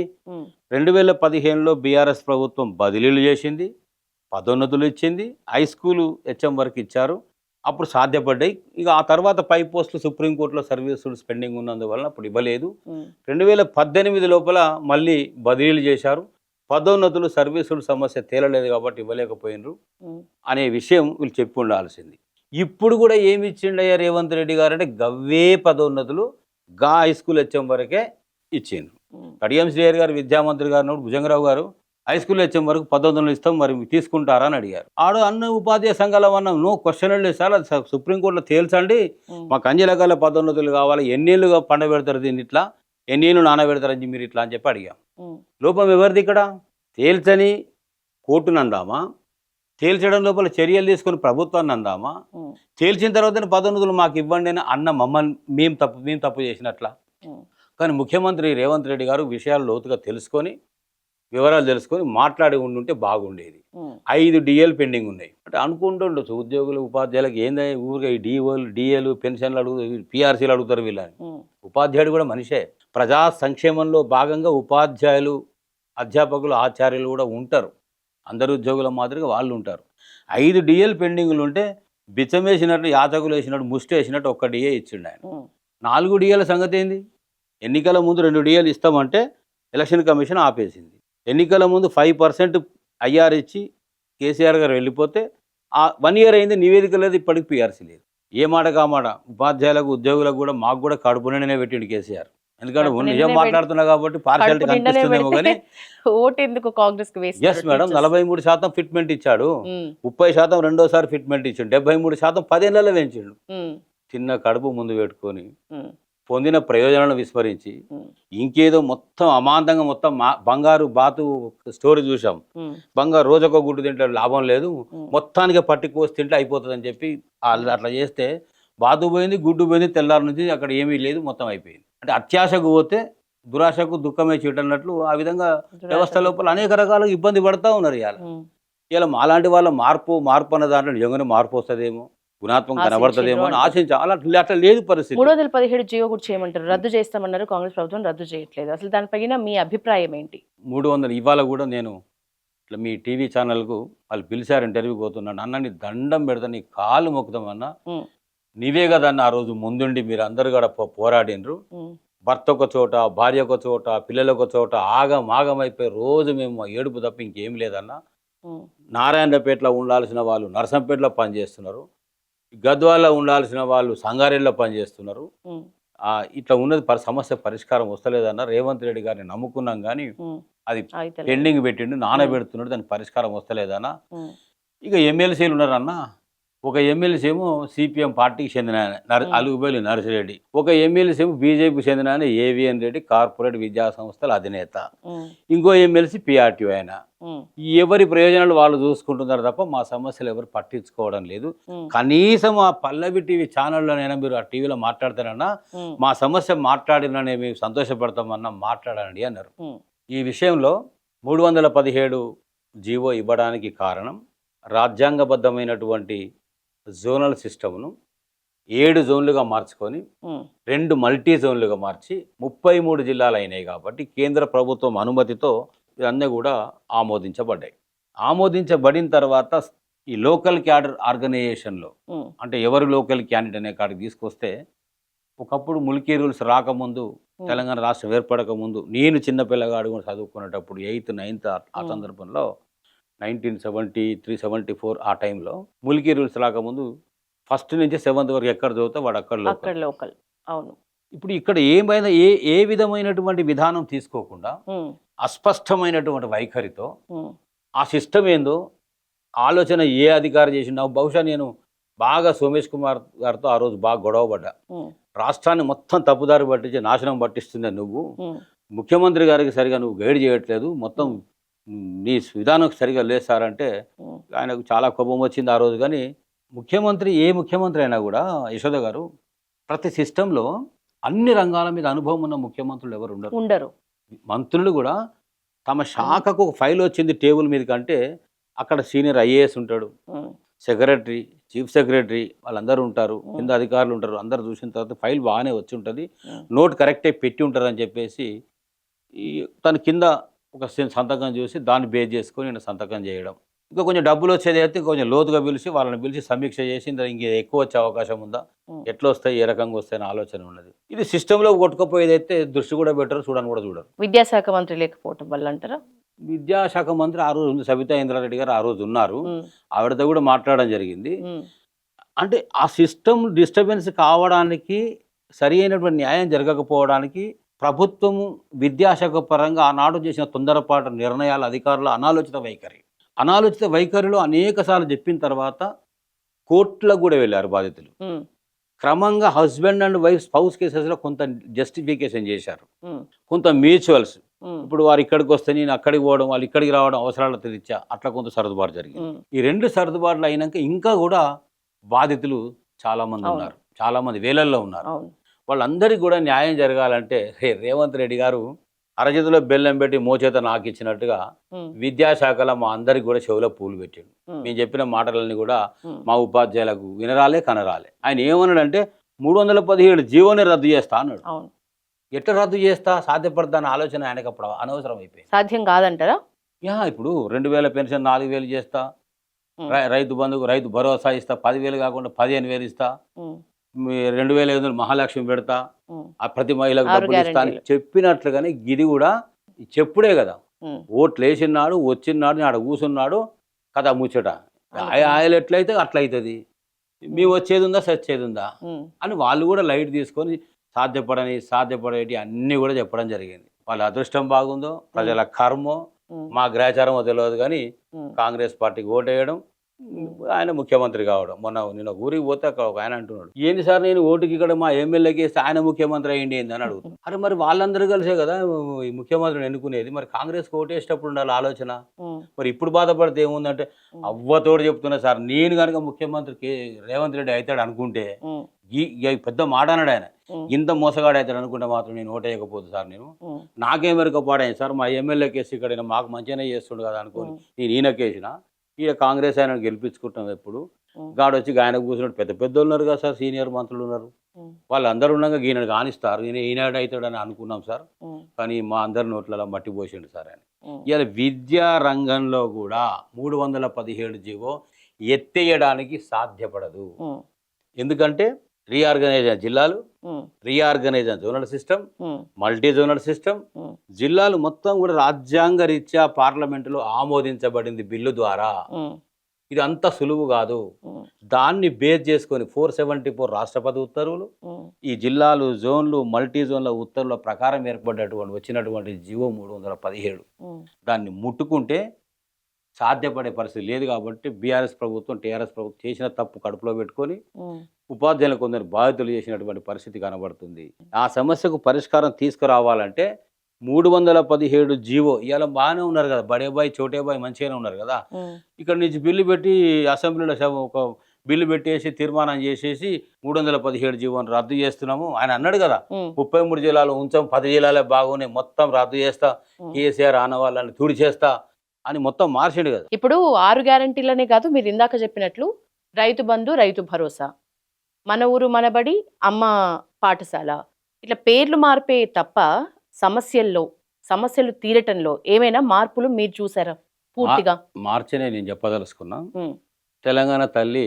2015లో బీఆర్ఎస్ ప్రభుత్వం బదిలీలు చేసింది, పదోన్నతులు ఇచ్చింది, హై స్కూలు హెచ్ఎం వరకు ఇచ్చారు, అప్పుడు సాధ్యపడ్డాయి. ఇక ఆ తర్వాత పై పోస్టులు సుప్రీంకోర్టులో సర్వీసులు పెండింగ్ ఉన్నందువల్ల అప్పుడు ఇవ్వలేదు. 2018 లోపల మళ్ళీ బదిలీలు చేశారు. పదోన్నతులు సర్వీసుల సమస్య తేలలేదు కాబట్టి ఇవ్వలేకపోయినరు అనే విషయం వీళ్ళు చెప్పి ఉండాల్సింది. ఇప్పుడు కూడా ఏమి ఇచ్చిండయ్యా రేవంత్ రెడ్డి గారు అంటే గవ్వే పదోన్నతులు హై స్కూల్ హెచ్ఎం వరకే ఇచ్చిండ్రు. కడియం శ్రీహరి గారు విద్యామంత్రి గారు భుజంగరావు గారు హై స్కూల్ హెచ్ఎం వరకు పదోన్నతులు ఇస్తాం మరి తీసుకుంటారా అని అడిగారు. ఆడు అన్న ఉపాధ్యాయ సంఘాల వల్ల నో క్వశ్చన్ లేదు సార్, అది సుప్రీంకోర్టులో తేల్చండి, మాకు అన్ని రకాల పదోన్నతులు కావాలి, ఎన్నేళ్ళుగా పండబెడతారు దీన్ని, ఇట్లా ఎన్నేళ్ళు నానబెడతారని మీరు ఇట్లా అని చెప్పి అడిగాం. లోపం ఎవరిది ఇక్కడ? తేల్చని కోర్టును అందామా, తేల్చడం లోపల చర్యలు తీసుకుని ప్రభుత్వాన్ని అందామా, తేల్చిన తర్వాత పదోన్నతులు మాకు ఇవ్వండి అని అన్న మమ్మల్ని మేము తప్పు చేసినట్లా. కానీ ముఖ్యమంత్రి రేవంత్ రెడ్డి గారు విషయాలు లోతుగా తెలుసుకొని వివరాలు తెలుసుకొని మాట్లాడి ఉండుంటే బాగుండేది. 5 డిఏలు పెండింగ్ ఉన్నాయి అంటే అనుకుంటుండొచ్చు ఉద్యోగులు ఉపాధ్యాయులకు ఏందని ఊరిగా ఈ డిఏలు పెన్షన్లు అడుగుతారు, పిఆర్సీలు అడుగుతారు వీళ్ళని. ఉపాధ్యాయుడు కూడా మనిషే. ప్రజా సంక్షేమంలో భాగంగా ఉపాధ్యాయులు, అధ్యాపకులు, ఆచార్యులు కూడా ఉంటారు. అందరు ఉద్యోగుల మాదిరిగా వాళ్ళు ఉంటారు. 5 డిఏలు పెండింగ్లు ఉంటే బిచ్చం వేసినట్టు, యాచకులు వేసినట్టు, ముష్టి వేసినట్టు 1 డిఏ ఇచ్చిండు ఆయన. 4 డిఏల సంగతి ఏంది? ఎన్నికల ముందు 2 డిఏలు ఇస్తామంటే ఎలక్షన్ కమిషన్ ఆపేసింది. ఎన్నికల ముందు 5% ఐఆర్ ఇచ్చి కేసీఆర్ గారు వెళ్ళిపోతే 1 ఇయర్ అయింది, నివేదిక లేదు, ఇప్పటికి పిఆర్సీ లేదు. ఏ మాట కామాట ఉపాధ్యాయులకు, ఉద్యోగులకు కూడా మాకు కూడా కడుపు నిండనే పెట్టిండు కేసీఆర్. ఎందుకంటే నిజం మాట్లాడుతున్నా కాబట్టి పార్షాలిటీ కనిపిస్తుందేమో కానీ ఎస్ మేడం 43% ఫిట్మెంట్ ఇచ్చాడు, 30% రెండోసారి ఫిట్మెంట్ ఇచ్చాడు, 73% 10 ఏళ్ళలో పెంచాడు. చిన్న కడుపు ముందు పెట్టుకొని పొందిన ప్రయోజనాలను విస్మరించి ఇంకేదో మొత్తం అమాంతంగా మొత్తం బంగారు బాతు స్టోరీ చూసాం. బంగారు రోజొక గుడ్డు తింటే లాభం లేదు, మొత్తానికి పట్టి కోసి తింటే అయిపోతుంది అని చెప్పి అట్లా చేస్తే బాతు పోయింది, గుడ్డు పోయింది, తెల్లారి నుంచి అక్కడ ఏమీ లేదు, మొత్తం అయిపోయింది. అంటే అత్యాశకు పోతే దురాశకు దుఃఖమే చీటన్నట్లు ఆ విధంగా వ్యవస్థ లోపల అనేక రకాలుగా ఇబ్బంది పడతా ఉన్నారు. ఇలా మాలాంటి వాళ్ళ మార్పు అన్న దాంట్లో నిజంగానే మార్పు వస్తుందేమో, గుణాత్మకం కనబడుతుందేమో అని ఆశించాలి. అట్లా లేదు పరిస్థితి. 317 జియో కూడా చేయమంటారు, రద్దు చేస్తామన్నారు, కాంగ్రెస్ ప్రభుత్వం రద్దు చేయట్లేదు. అసలు దానిపైన మీ అభిప్రాయం ఏంటి? 300 ఇవాళ కూడా నేను ఇట్లా మీ టీవీ ఛానల్కు వాళ్ళు పిలిచారు, ఇంటర్వ్యూ పోతున్నాను, అన్న నీ దండం పెడతా, నీ కాలు మొక్కుతామన్నా, నీవే కదన్న ఆ రోజు ముందుండి మీరు అందరు కూడా పోరాడినరు, భర్త ఒక చోట, భార్య ఒక చోట, పిల్లలు ఒక చోట, ఆగమైపోయి రోజు మేము ఏడుపు తప్ప ఇంకేం లేదన్నా. నారాయణపేటలో ఉండాల్సిన వాళ్ళు నర్సంపేటలో పనిచేస్తున్నారు, గద్వాల్లో ఉండాల్సిన వాళ్ళు సంగారెడ్డిలో పనిచేస్తున్నారు. ఇట్లా ఉన్నది సమస్య పరిష్కారం వస్తలేదన్న. రేవంత్ రెడ్డి గారిని నమ్ముకున్నాం కానీ అది పెండింగ్ పెట్టిండు, నానబెడుతున్నాడు, దానికి పరిష్కారం వస్తలేదన్న. ఇక ఎమ్మెల్సీలు ఉన్నారన్న. ఒక ఎమ్మెల్సీ ఏమో సిపిఎం పార్టీకి చెందిన ఆయన అలుగుబేలి నర్సిరెడ్డి, ఒక ఎమ్మెల్సీ ఏమో బీజేపీకి చెందిన ఆయన ఏవిఎన్ రెడ్డి, కార్పొరేట్ విద్యా సంస్థల అధినేత, ఇంకో ఎమ్మెల్సీ పిఆర్టీ ఆయన. ఎవరి ప్రయోజనాలు వాళ్ళు చూసుకుంటున్నారు తప్ప మా సమస్యలు ఎవరు పట్టించుకోవడం లేదు. కనీసం ఆ పల్లవి టీవీ ఛానల్లోనైనా మీరు ఆ టీవీలో మాట్లాడతారన్నా, మా సమస్య మాట్లాడిననే మేము సంతోషపడతామన్నా, మాట్లాడండి అన్నారు. ఈ విషయంలో 317 జీవో ఇవ్వడానికి కారణం రాజ్యాంగబద్ధమైనటువంటి జోనల్ సిస్టమ్ను 7 జోన్లుగా మార్చుకొని 2 మల్టీ జోన్లుగా మార్చి 33 జిల్లాలు అయినాయి కాబట్టి కేంద్ర ప్రభుత్వం అనుమతితో ఇవన్నీ కూడా ఆమోదించబడ్డాయి. ఆమోదించబడిన తర్వాత ఈ లోకల్ క్యాడర్ ఆర్గనైజేషన్లో అంటే ఎవరు లోకల్ క్యాండిడేట్ అనే కాడికి తీసుకొస్తే, ఒకప్పుడు ముల్కీ రూల్స్ రాకముందు, తెలంగాణ రాష్ట్రం ఏర్పడక ముందు, నేను చిన్నపిల్లగాడు కూడా చదువుకునేటప్పుడు 8th 9th ఆ సందర్భంలో 1973-74 ఆ టైంలో ముల్కీ రూల్స్ రాకముందు 1st నుంచి 7th వరకు ఎక్కడ చదివితే వాడు అక్కడ లోకల్. అవును. ఇప్పుడు ఇక్కడ ఏమైనా ఏ విధమైనటువంటి విధానం తీసుకోకుండా అస్పష్టమైనటువంటి వైఖరితో ఆ సిస్టమ్ ఏందో ఆలోచన ఏ అధికారి చేసిండు. బహుశా నేను బాగా సోమేష్ కుమార్ గారితో ఆ రోజు బాగా గొడవపడ్డా. రాష్ట్రాన్ని మొత్తం తప్పుదారి పట్టించి నాశనం పట్టిస్తుంది నువ్వు, ముఖ్యమంత్రి గారికి సరిగా నువ్వు గైడ్ చేయట్లేదు, మొత్తం నీ విధానం సరిగా లేసారంటే ఆయనకు చాలా కోపం వచ్చింది ఆ రోజు. కానీ ఏ ముఖ్యమంత్రి అయినా కూడా యశోద గారు ప్రతి సిస్టంలో అన్ని రంగాల మీద అనుభవం ఉన్న ముఖ్యమంత్రులు ఎవరు ఉండరు. మంత్రులు కూడా తమ శాఖకు ఒక ఫైల్ వచ్చింది టేబుల్ మీద కంటే అక్కడ సీనియర్ ఐఏఎస్ ఉంటాడు, సెక్రటరీ, చీఫ్ సెక్రటరీ వాళ్ళందరూ ఉంటారు, కింద అధికారులు ఉంటారు. అందరు చూసిన తర్వాత ఫైల్ బాగానే వచ్చి ఉంటుంది, నోట్ కరెక్టే పెట్టి ఉంటారు అని చెప్పేసి తన కింద ఒక సంతకం చూసి దాన్ని బేస్ చేసుకొని నేను సంతకం చేయడం. ఇంకా కొంచెం డబ్బులు వచ్చేది అయితే కొంచెం లోతుగా వాళ్ళని పిలిచి సమీక్ష చేసి ఇంక ఎక్కువ వచ్చే అవకాశం ఉందా, ఎట్లా వస్తాయి, ఏ రకంగా వస్తాయని ఆలోచన ఉన్నది. ఇది సిస్టంలో కొట్టుకుపోయేది అయితే దృష్టి కూడా పెట్టరు, చూడని కూడా చూడరు. విద్యాశాఖ మంత్రి లేకపోవటం వల్ల అంటారా? విద్యాశాఖ మంత్రి ఆ రోజు ఉంది, సబితా ఇంద్రారెడ్డి గారు ఆ రోజు ఉన్నారు. ఆవిడతో కూడా మాట్లాడడం జరిగింది. అంటే ఆ సిస్టమ్ డిస్టర్బెన్స్ కావడానికి, సరి అయినటువంటి న్యాయం జరగకపోవడానికి ప్రభుత్వము విద్యాశాఖ పరంగా ఆనాడు చేసిన తొందరపాటు నిర్ణయాల అధికారుల అనాలోచిత వైఖరిలో అనేక సార్లు చెప్పిన తర్వాత కోర్టులకు కూడా వెళ్ళారు బాధితులు. క్రమంగా హస్బెండ్ అండ్ వైఫ్ స్పౌస్ కేసెస్లో కొంత జస్టిఫికేషన్ చేశారు, కొంత మ్యూచువల్స్. ఇప్పుడు వారు ఇక్కడికి వస్తే నేను అక్కడికి పోవడం, వాళ్ళు ఇక్కడికి రావడం అవసరాల రీత్యా అట్లా కొంత సర్దుబాటు జరిగింది. ఈ 2 సర్దుబాట్లు అయినాక ఇంకా కూడా బాధితులు చాలా మంది ఉన్నారు, చాలా మంది వేలల్లో ఉన్నారు. వాళ్ళందరికీ కూడా న్యాయం జరగాలంటే రేవంత్ రెడ్డి గారు అరచేతిలో బెల్లం పెట్టి మోచేత నాకు ఇచ్చినట్టుగా విద్యాశాఖలో మా అందరికి కూడా చెవులో పూలు పెట్టాడు. మేము చెప్పిన మాటలన్నీ కూడా మా ఉపాధ్యాయులకు వినరాలే కనరాలే. ఆయన ఏమన్నాడంటే 317 జీవోని రద్దు చేస్తా అన్నాడు. ఎట్లా రద్దు చేస్తా, సాధ్యపడతాన ఆలోచన ఆయనకు అప్పుడు అనవసరం అయిపోయింది. సాధ్యం కాదంటారా? ఇప్పుడు 2000 పెన్షన్ 4000 చేస్తా, రైతు బంధుకు రైతు భరోసా ఇస్తా, 10,000 కాకుండా 15,000 ఇస్తా, 2,500 మహాలక్ష్మి పెడతా, ఆ ప్రతి మహిళకు డబ్బులు ఇస్తా అని చెప్పినట్లుగానే ఇది కూడా చెప్పుడే కదా. ఓట్లు వేసినాడు, వచ్చినాడు, ఆడ కూర్చున్నాడు, కథ ముచ్చట. ఆయన ఎట్లయితే అట్లయితుంది, మేము వచ్చేది ఉందా సచ్చేది ఉందా అని వాళ్ళు కూడా లైట్ తీసుకొని సాధ్యపడేటి అన్నీ కూడా చెప్పడం జరిగింది. వాళ్ళ అదృష్టం బాగుందో, ప్రజల కర్మో, మా గ్రాచారమో తెలియదు కానీ కాంగ్రెస్ పార్టీకి ఓటేయడం, ఆయన ముఖ్యమంత్రి కావడం. నేను ఊరికి పోతే అక్కడ ఒక ఆయన అంటున్నాడు, ఏంటి సార్ నేను ఓటుకి ఇక్కడ మా ఎమ్మెల్యేకి వేస్తే ఆయన ముఖ్యమంత్రి అయ్యింది ఏంది అని అడుగుతున్నాడు. అరే మరి వాళ్ళందరూ కలిసే కదా ఈ ముఖ్యమంత్రిని ఎన్నుకునేది, మరి కాంగ్రెస్కి ఓటేసేటప్పుడు ఉండాలి ఆలోచన. మరి ఇప్పుడు బాధపడితే ఏముందంటే అవ్వతోడు చెప్తున్నా సార్, నేను కనుక ముఖ్యమంత్రి రేవంత్ రెడ్డి అవుతాడు అనుకుంటే పెద్ద మాట అన్నాడు ఆయన, ఇంత మోసగాడు అవుతాడు అనుకుంటే మాత్రం నేను ఓటేయకపోదు సార్, నేను నాకేం వెరకపాడాయి సార్, మా ఎమ్మెల్యే కేసు ఇక్కడ మాకు మంచిగానే చేస్తుండు కదా అనుకోని నేను ఈయనకేసిన. ఈయన కాంగ్రెస్ ఆయన గెలిపించుకుంటాం. ఎప్పుడు గాడొచ్చి ఆయన కూర్చున్నాడు, పెద్ద పెద్దలు ఉన్నారు కదా సార్, సీనియర్ మంత్రులు ఉన్నారు, వాళ్ళందరూ ఉండగా ఈయన కానిస్తారు, ఈనాడు అవుతాడని అనుకున్నాం సార్, కానీ మా అందరి నోట్లలో మట్టి పోసిండు సార్ అని. ఇలా విద్యా రంగంలో కూడా 317 జీవో ఎత్తేయడానికి సాధ్యపడదు. ఎందుకంటే రీఆర్గనైజేషన్ జిల్లాలు, reorganisation zonal system, multi zonal system, జిల్లాలు మొత్తం కూడా రాజ్యాంగ రీత్యా పార్లమెంటులో ఆమోదించబడింది బిల్లు ద్వారా. ఇది అంత సులువు కాదు. దాన్ని బేస్ చేసుకొని 474 రాష్ట్రపతి ఉత్తర్వులు, ఈ జిల్లాలు, జోన్లు, మల్టీ జోన్ల ఉత్తర్వుల ప్రకారం వచ్చినటువంటి జీవో 317 దాన్ని ముట్టుకుంటే సాధ్యపడే పరిస్థితి లేదు. కాబట్టి బీఆర్ఎస్ ప్రభుత్వం, టీఆర్ఎస్ ప్రభుత్వం చేసిన తప్పు కడుపులో పెట్టుకొని ఉపాధ్యాయులకు కొందరు బాధితులు చేసినటువంటి పరిస్థితి కనబడుతుంది. ఆ సమస్యకు పరిష్కారం తీసుకురావాలంటే 317 జీవో ఇవాళ బాగానే ఉన్నారు కదా, బడేబాయి చోటేబాయి మంచిగానే ఉన్నారు కదా. ఇక్కడ నుంచి బిల్లు పెట్టి అసెంబ్లీలో ఒక బిల్లు పెట్టేసి తీర్మానం చేసేసి 317 జీవోని రద్దు చేస్తున్నాము ఆయన అన్నాడు కదా. 33 జిల్లాలు ఉంచాం, 10 జిల్లాలే బాగున్నాయి, మొత్తం రద్దు చేస్తా, కేసీఆర్ ఆనవాళ్ళని తుడి చేస్తా అని మొత్తం మార్చిండు కదా. ఇప్పుడు 6 గ్యారంటీలనే కాదు, మీరు ఇందాక చెప్పినట్లు రైతు బంధు, రైతు భరోసా, మన ఊరు మనబడి, అమ్మ పాఠశాల, ఇట్లా పేర్లు మార్పే తప్ప సమస్యలు తీరటంలో ఏమైనా మార్పులు మీరు చూసారా? పూర్తిగా మార్చనే నేను చెప్పదలుచుకున్నా. తెలంగాణ తల్లి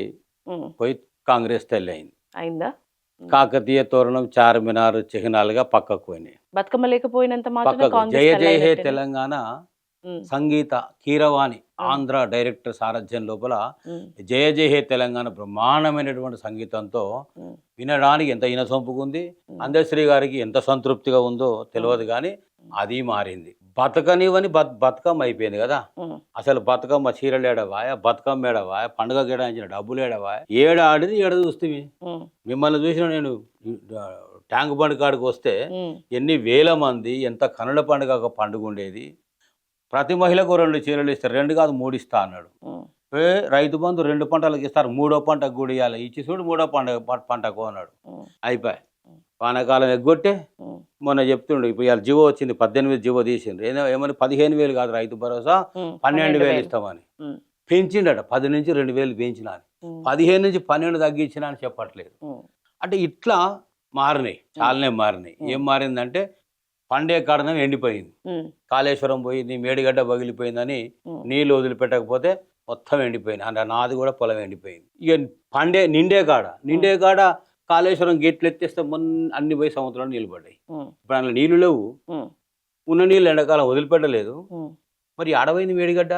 పోయి కాంగ్రెస్ తల్లి అయిందా? కాకతీయ తోరణం, చార్మినార్ చిహ్నాలుగా పక్కకు పోయినాయి. బతుకమ్మ లేకపోయినంత మాత్రం జయ జయ హే తెలంగాణ సంగీత కీరవాణి ఆంధ్ర డైరెక్టర్ సారథ్యం లోపల జయ జయ హే తెలంగాణ బ్రహ్మాండమైనటువంటి సంగీతంతో వినడానికి ఎంత ఇనసొంపుకుంది, అందశ్రీ గారికి ఎంత సంతృప్తిగా ఉందో తెలియదు కానీ అది మారింది. బతకనివని బతుకమ్మ అయిపోయింది కదా. అసలు బతుకమ్మ చీరలు ఏడవాయ, బతుకమ్మ ఏడవాయ, పండుగ కేటాయించిన డబ్బులు ఏడవాయ, ఆడిది ఏడ చూస్తుంది. మిమ్మల్ని చూసిన నేను ట్యాంక్ బండ్ కాడికి వస్తే ఎన్ని వేల మంది, ఎంత కనుల పండుగ పండుగ ఉండేది. ప్రతి మహిళకు 2 చీరలు ఇస్తారు, 2 కాదు 3 ఇస్తా అన్నాడు. రైతు బంధు 2 పంటలకు ఇస్తారు, 3వ పంటకు కూడా ఇవ్వాలి, ఇచ్చి చూడు 3వ పంటకు అన్నాడు. అయిపోయి వానాకాలం ఎగ్గొట్టే మొన్న చెప్తుండే. ఇప్పుడు ఇవాళ జీవో వచ్చింది, 18 జీవో తీసిండ్రు. ఏమని 15,000 కాదు రైతు భరోసా, 12,000 ఇస్తామని పెంచిండట. 10 నుంచి 2,000 పెంచినా, 15 నుంచి 12 తగ్గించినా అని చెప్పట్లేదు. అంటే ఇట్లా మారినాయి, చాలానే మారినాయి. ఏం మారిందంటే పండే కారణం ఎండిపోయింది, కాళేశ్వరం పోయింది, మేడిగడ్డ పగిలిపోయిందని నీళ్ళు వదిలిపెట్టకపోతే మొత్తం ఎండిపోయింది. అంటే నాది కూడా పొలం ఎండిపోయింది. ఇక నిండే కాడ కాళేశ్వరం గేట్లు ఎత్తేస్తే అన్ని పోయి సముద్రంలో నీళ్ళు పడ్డాయి. ఇప్పుడు అందులో నీళ్లు లేవు. ఉన్న నీళ్ళు ఎండాకాలం వదిలిపెట్టలేదు. మరి ఆడవైంది మేడిగడ్డ.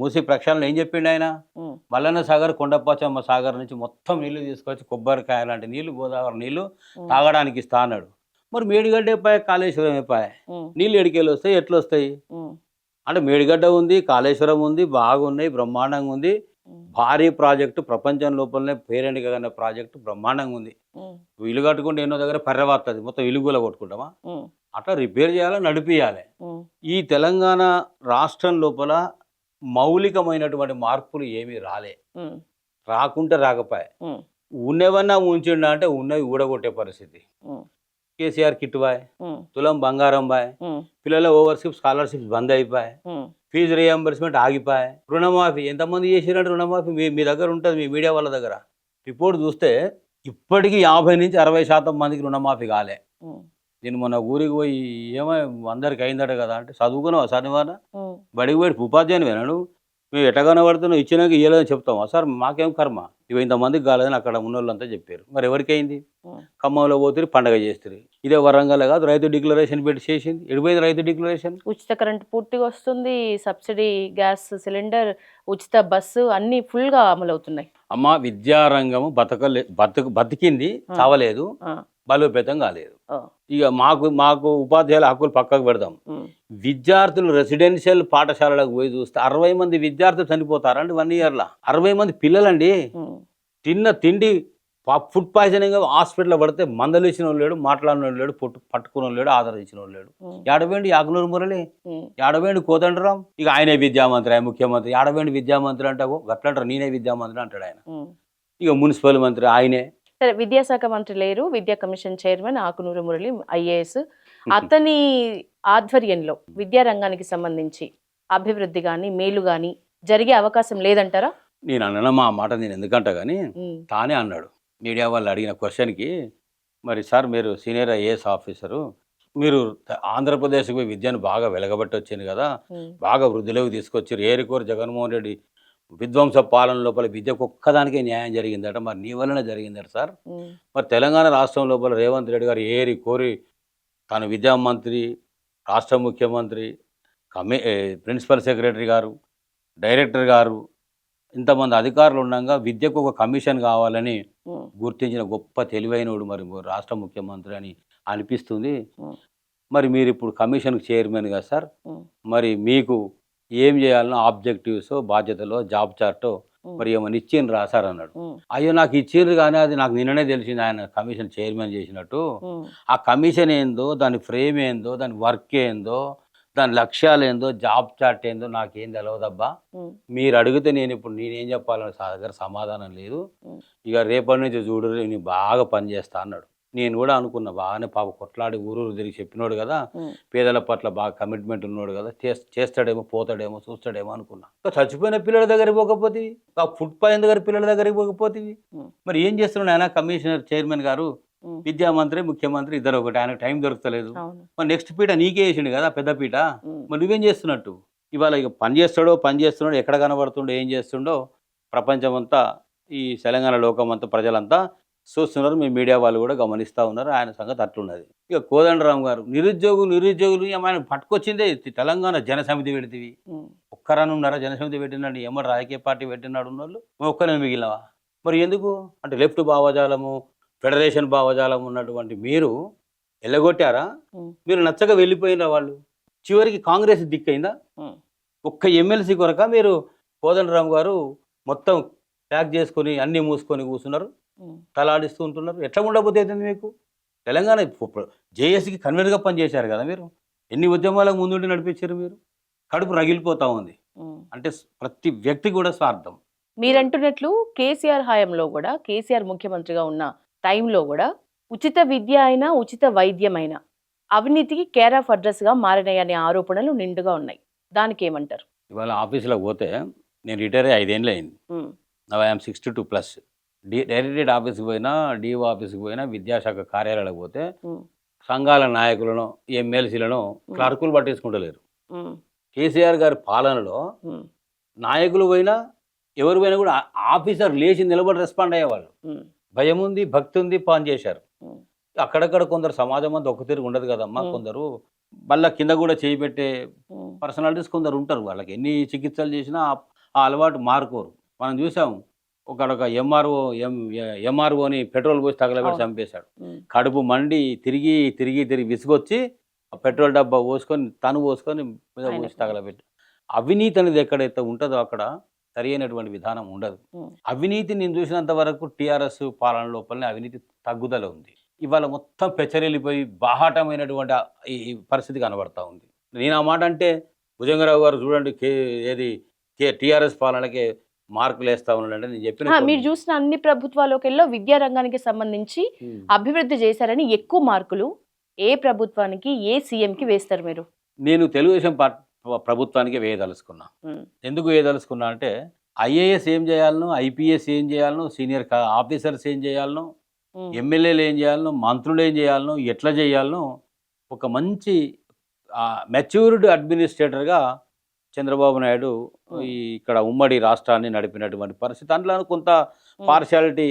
మూసి ప్రక్షాళన ఏం చెప్పిండు ఆయన? మల్లన్న సాగర్, కొండపోచమ్మ సాగర్ నుంచి మొత్తం నీళ్లు తీసుకొచ్చి కొబ్బరికాయ లాంటి నీళ్లు, గోదావరి నీళ్లు తాగడానికి ఇస్తా అన్నాడు. మరి మేడిగడ్డ అయిపోయా, కాళేశ్వరం అయిపోయా, నీళ్ళు ఎడికెళ్ళి వస్తాయి, ఎట్లా వస్తాయి? అంటే మేడిగడ్డ ఉంది, కాళేశ్వరం ఉంది, బాగున్నాయి, బ్రహ్మాండంగా ఉంది. భారీ ప్రాజెక్టు, ప్రపంచం లోపలనే పేరెంట్గా ప్రాజెక్టు బ్రహ్మాండంగా ఉంది. ఇల్లు కట్టుకుంటే ఎన్నో దగ్గర పర్రవాస్తుంది, మొత్తం ఇలుగుల కొట్టుకుంటామా? అట్లా రిపేర్ చేయాలి, నడిపియాలి. ఈ తెలంగాణ రాష్ట్రం లోపల మౌలికమైనటువంటి మార్పులు ఏమీ రాకుంటే రాకపోయా. ఉన్నవన్నా ఉంచిండా అంటే ఉన్నవి ఊడగొట్టే పరిస్థితి. కేసీఆర్ కిట్ బాయ్, తులం బంగారం బాయ్, పిల్లల ఓవర్షిప్ స్కాలర్షిప్స్ బంద్ అయిపోయాయి, ఫీజు రియంబర్స్మెంట్ ఆగిపోయాయి, రుణమాఫీ ఎంతమంది చేసినట్టు రుణమాఫీ మీ దగ్గర ఉంటుంది, మీ మీడియా వాళ్ళ దగ్గర రిపోర్ట్ చూస్తే ఇప్పటికీ 50 నుంచి 60% మందికి రుణమాఫీ కాలే. నేను మొన్న ఊరికి పోయి ఏమో అందరికి అయిందట కదా అంటే, చదువుకున్నావా సార్ నువ్వన్నా? బడికి పోయి ఉపాధ్యాయుని వినడు, మేము ఎట్లా కనబడుతున్నావు, ఇచ్చినాక ఇవ్వలేదని చెప్తామా సార్? మాకేం కర్మ, ఇవి ఇంతమందికి కాలేదని అక్కడ ఉన్న వాళ్ళంతా చెప్పారు. మరి ఎవరికి అయింది? ఖమ్మంలో పోతే పండగ చేస్తారు. ఇదే వరంగల్ కాదు, రైతు డిక్లరేషన్ పెట్టి చేసింది. ఎడిపోయింది రైతు డిక్లరేషన్? ఉచిత కరెంట్ పూర్తిగా వస్తుంది, సబ్సిడీ గ్యాస్ సిలిండర్, ఉచిత బస్సు అన్ని ఫుల్ గా అమలవుతున్నాయి. అమ్మ, విద్యారంగము బతికింది, చావలేదు, బలోపేతం కాలేదు. ఇక మాకు ఉపాధ్యాయుల హక్కులు పక్కకు పెడదాం. విద్యార్థులు రెసిడెన్షియల్ పాఠశాలలకు పోయి చూస్తే 60 మంది విద్యార్థులు చనిపోతారండి 1 yearలో. 60 మంది పిల్లలండి. తిన్న తిండి ఫుడ్ పాయిజనింగ్ హాస్పిటల్లో పడితే మందలు ఇచ్చిన వాళ్ళు లేడు, మాట్లాడిన వాళ్ళు లేడు, పట్టుకున్న వాళ్ళు లేడు, ఆధార్ ఇచ్చిన వాళ్ళు లేడు. ఏడవేండి యాగనూరు మురళి, ఏడవేండి కోదండరాం, ఇక ఆయనే విద్యామంత్రి, ఆయన ముఖ్యమంత్రి. ఏడవేండి విద్యామంత్రి అంటావు, గట్లంటారు, నేనే విద్యామంత్రి అంటాడు ఆయన. ఇక మున్సిపల్ మంత్రి ఆయనే. సరే, విద్యాశాఖ మంత్రి లేరు, విద్యా commission chairman Akunuru Murali IAS. అతని ఆధ్వర్యంలో విద్యారంగానికి సంబంధించి అభివృద్ధి కానీ మేలు కానీ జరిగే అవకాశం లేదంటారా? నేను అన్న మా మాట నేను ఎందుకంటా కానీ తానే అన్నాడు. మీడియా వాళ్ళు అడిగిన క్వశ్చన్కి, మరి సార్ మీరు సీనియర్ IAS ఆఫీసరు, మీరు ఆంధ్రప్రదేశ్కి పోయి విద్యను బాగా వెలగబెట్టి వచ్చింది కదా, బాగా వృద్ధిలోకి తీసుకొచ్చారు, ఏరికోరు జగన్మోహన్ రెడ్డి విధ్వంస పాలన లోపల విద్యకు ఒక్కదానికే న్యాయం జరిగిందట, మరి నీ వల్లనే జరిగిందట సార్. మరి తెలంగాణ రాష్ట్రం లోపల రేవంత్ రెడ్డి గారు ఏరి కోరి తాను విద్యామంత్రి, రాష్ట్ర ముఖ్యమంత్రి, ప్రిన్సిపల్ సెక్రటరీ గారు, డైరెక్టర్ గారు, ఇంతమంది అధికారులు ఉండగా విద్యకు ఒక కమిషన్ కావాలని గుర్తించిన గొప్ప తెలివైనడు మరి రాష్ట్ర ముఖ్యమంత్రి అని అనిపిస్తుంది. మరి మీరు ఇప్పుడు కమిషన్కి చైర్మన్ కదా సార్, మరి మీకు ఏం చేయాలనో ఆబ్జెక్టివ్స్, బాధ్యతలో, జాబ్ చార్టో మరి ఏమైనా ఇచ్చిండ్రు రాసారు అన్నాడు. అయ్యో నాకు ఇచ్చిండ్రు కానీ అది నాకు నిన్ననే తెలిసింది ఆయన కమిషన్ చైర్మన్ చేసినట్టు. ఆ కమిషన్ ఏందో, దాని ఫ్రేమ్ ఏందో, దాని వర్క్ ఏందో, దాని లక్ష్యాలు ఏందో, జాబ్ చార్ట్ ఏందో నాకేం తెలియదబ్బా. మీరు అడిగితే నేనేం చెప్పాలని దగ్గర సమాధానం లేదు. ఇక రేపటి నుంచి చూడు నేను బాగా పనిచేస్తా అన్నాడు. నేను కూడా అనుకున్నా, బాగానే పాప కొట్లాడి ఊరు తిరిగి చెప్పినోడు కదా, పేదల పట్ల బాగా కమిట్మెంట్ ఉన్నాడు కదా, చేస్తాడేమో, పోతాడేమో, చూస్తాడేమో అనుకున్నా. చచ్చిపోయిన పిల్లల దగ్గరికి పోకపోతే, ఆ ఫుడ్ పాయిజన్ దగ్గర పిల్లల దగ్గరికి పోకపోతే, మరి ఏం చేస్తున్నాడు ఆయన కమిషనర్ చైర్మన్ గారు, విద్యామంత్రి, ముఖ్యమంత్రి ఇద్దరు ఒకటి, ఆయనకు టైం దొరకలేదు. మరి నెక్స్ట్ పీట నీకే వేసిండు కదా పెద్ద పీట, మరి నువ్వేం చేస్తున్నట్టు? ఇవాళ ఇక పని చేస్తున్నాడు, ఎక్కడ కనబడుతుండో, ఏం చేస్తుండో ప్రపంచం అంతా, ఈ తెలంగాణ లోకం అంతా, ప్రజలంతా చూస్తున్నారు, మీ మీడియా వాళ్ళు కూడా గమనిస్తూ ఉన్నారు. ఆయన సంగతి అట్లున్నది. ఇక కోదండరాం గారు నిరుద్యోగులు ఆయన పట్టుకొచ్చిందే తెలంగాణ జనసమితి పెడితివి. ఒక్కరనున్నారా జనసమితి పెట్టినాడు? ఏమన్నా రాజకీయ పార్టీ పెట్టినాడు ఉన్నోళ్ళు ఒక్కనే మిగిలినవా? మరి ఎందుకు అంటే లెఫ్ట్ భావజాలము, ఫెడరేషన్ భావజాలం ఉన్నటువంటి మీరు ఎల్లగొట్టారా? మీరు నచ్చక వెళ్ళిపోయిన వాళ్ళు చివరికి కాంగ్రెస్ దిక్కైందా? ఒక్క ఎమ్మెల్సీ కొరక మీరు కోదండరాం గారు మొత్తం ప్యాక్ చేసుకొని అన్నీ మూసుకొని కూర్చున్నారు, తలాడిస్తూ ఉంటున్నారు. ఎట్లా ఉండబోతే మీకు తెలంగాణ జేఏసీకి కన్వీనర్గా పనిచేశారు కదా మీరు, ఎన్ని ఉద్యమాలకు ముందుండి నడిపించారు మీరు. కడుపు రగిలిపోతా ఉంది. అంటే ప్రతి వ్యక్తి కూడా స్వార్థం. మీరంటున్నట్లు కేసీఆర్ హయాంలో కూడా, కేసీఆర్ ముఖ్యమంత్రిగా ఉన్న టైంలో కూడా ఉచిత విద్య అయినా, ఉచిత వైద్యం అయినా అవినీతికి కేర్ ఆఫ్ అడ్రస్గా మారినాయనే ఆరోపణలు నిండుగా ఉన్నాయి. దానికి ఏమంటారు? ఇవాళ ఆఫీసులోకి పోతే, నేను రిటైర్ అయ్యి 5 ఏళ్ళు అయింది, ఐఎమ్ 62+. డైరెక్టరేట్ ఆఫీస్కి పోయినా, డిఓ ఆఫీస్కి పోయినా, విద్యాశాఖ కార్యాలయాలకు పోతే సంఘాల నాయకులను, ఎమ్మెల్సీలను క్లర్కులు పట్టించుకుంటలేరు. కేసీఆర్ గారి పాలనలో నాయకులు పోయినా ఎవరు పోయినా కూడా ఆఫీసర్ లేచి నిలబడి రెస్పాండ్ అయ్యేవాళ్ళు. ఉమ్, భయం ఉంది, భక్తి ఉంది, పని చేశారు. ఉమ్, అక్కడక్కడ కొందరు సమాజం అంతా ఒక తిరిగి ఉండదు కదమ్మా. ఉమ్, కొందరు మళ్ళా కింద కూడా చేయి పెట్టే ఉమ్, పర్సనాలిటీస్ కొందరు ఉంటారు. వాళ్ళకి ఎన్ని చికిత్సలు చేసినా ఆ అలవాటు మారుకోరు. మనం చూసాం ఒకడొక ఎంఆర్ఓని పెట్రోల్ పోసి తగలబెట్టి అవును. చంపేశాడు. ఉమ్, కడుపు మండి తిరిగి తిరిగి తిరిగి విసుగొచ్చి ఆ పెట్రోల్ డబ్బా పోసుకొని తను పోసుకొని మీద ఆయన పోసి తగలబెట్టి. అవినీతి అనేది ఎక్కడైతే ఉంటుందో అక్కడ సరి అయినటువంటి విధానం ఉండదు. ఉమ్, అవినీతి నేను చూసినంత వరకు టీఆర్ఎస్ పాలన లోపలనే అవినీతి తగ్గుదల ఉంది. ఇవాళ మొత్తం పెచ్చరిల్లిపోయి బాహాటమైనటువంటి ఈ పరిస్థితి కనబడతా ఉంది. నేను ఆ మాట అంటే భుజంగరావు గారు చూడండి టీఆర్ఎస్ పాలనకే మార్కులు వేస్తా ఉన్నాడంటే నేను చెప్పిన మీరు చూసిన అన్ని ప్రభుత్వాలకెళ్ళో విద్యా రంగానికి సంబంధించి అభివృద్ధి చేశారని ఎక్కువ మార్కులు ఏ ప్రభుత్వానికి ఏ సీఎంకి వేస్తారు మీరు? నేను తెలుగుదేశం ప్రభుత్వానికి వేయదలుచుకున్నా. ఉమ్, ఎందుకు వేయదలుచుకున్నా అంటే ఐఏఎస్ ఏం చేయాలనో, ఐపీఎస్ ఏం చేయాలనో, సీనియర్ ఆఫీసర్స్ ఏం చేయాలనో, ఉమ్, ఎమ్మెల్యేలు ఏం చేయాలనో, మంత్రులు ఏం చేయాలనో, ఎట్లా చేయాలనో ఒక మంచి మెచ్యూర్డ్ అడ్మినిస్ట్రేటర్గా చంద్రబాబు నాయుడు ఇక్కడ ఉమ్మడి రాష్ట్రాన్ని నడిపినటువంటి పరిస్థితి. అందులో కొంత పార్షాలిటీ,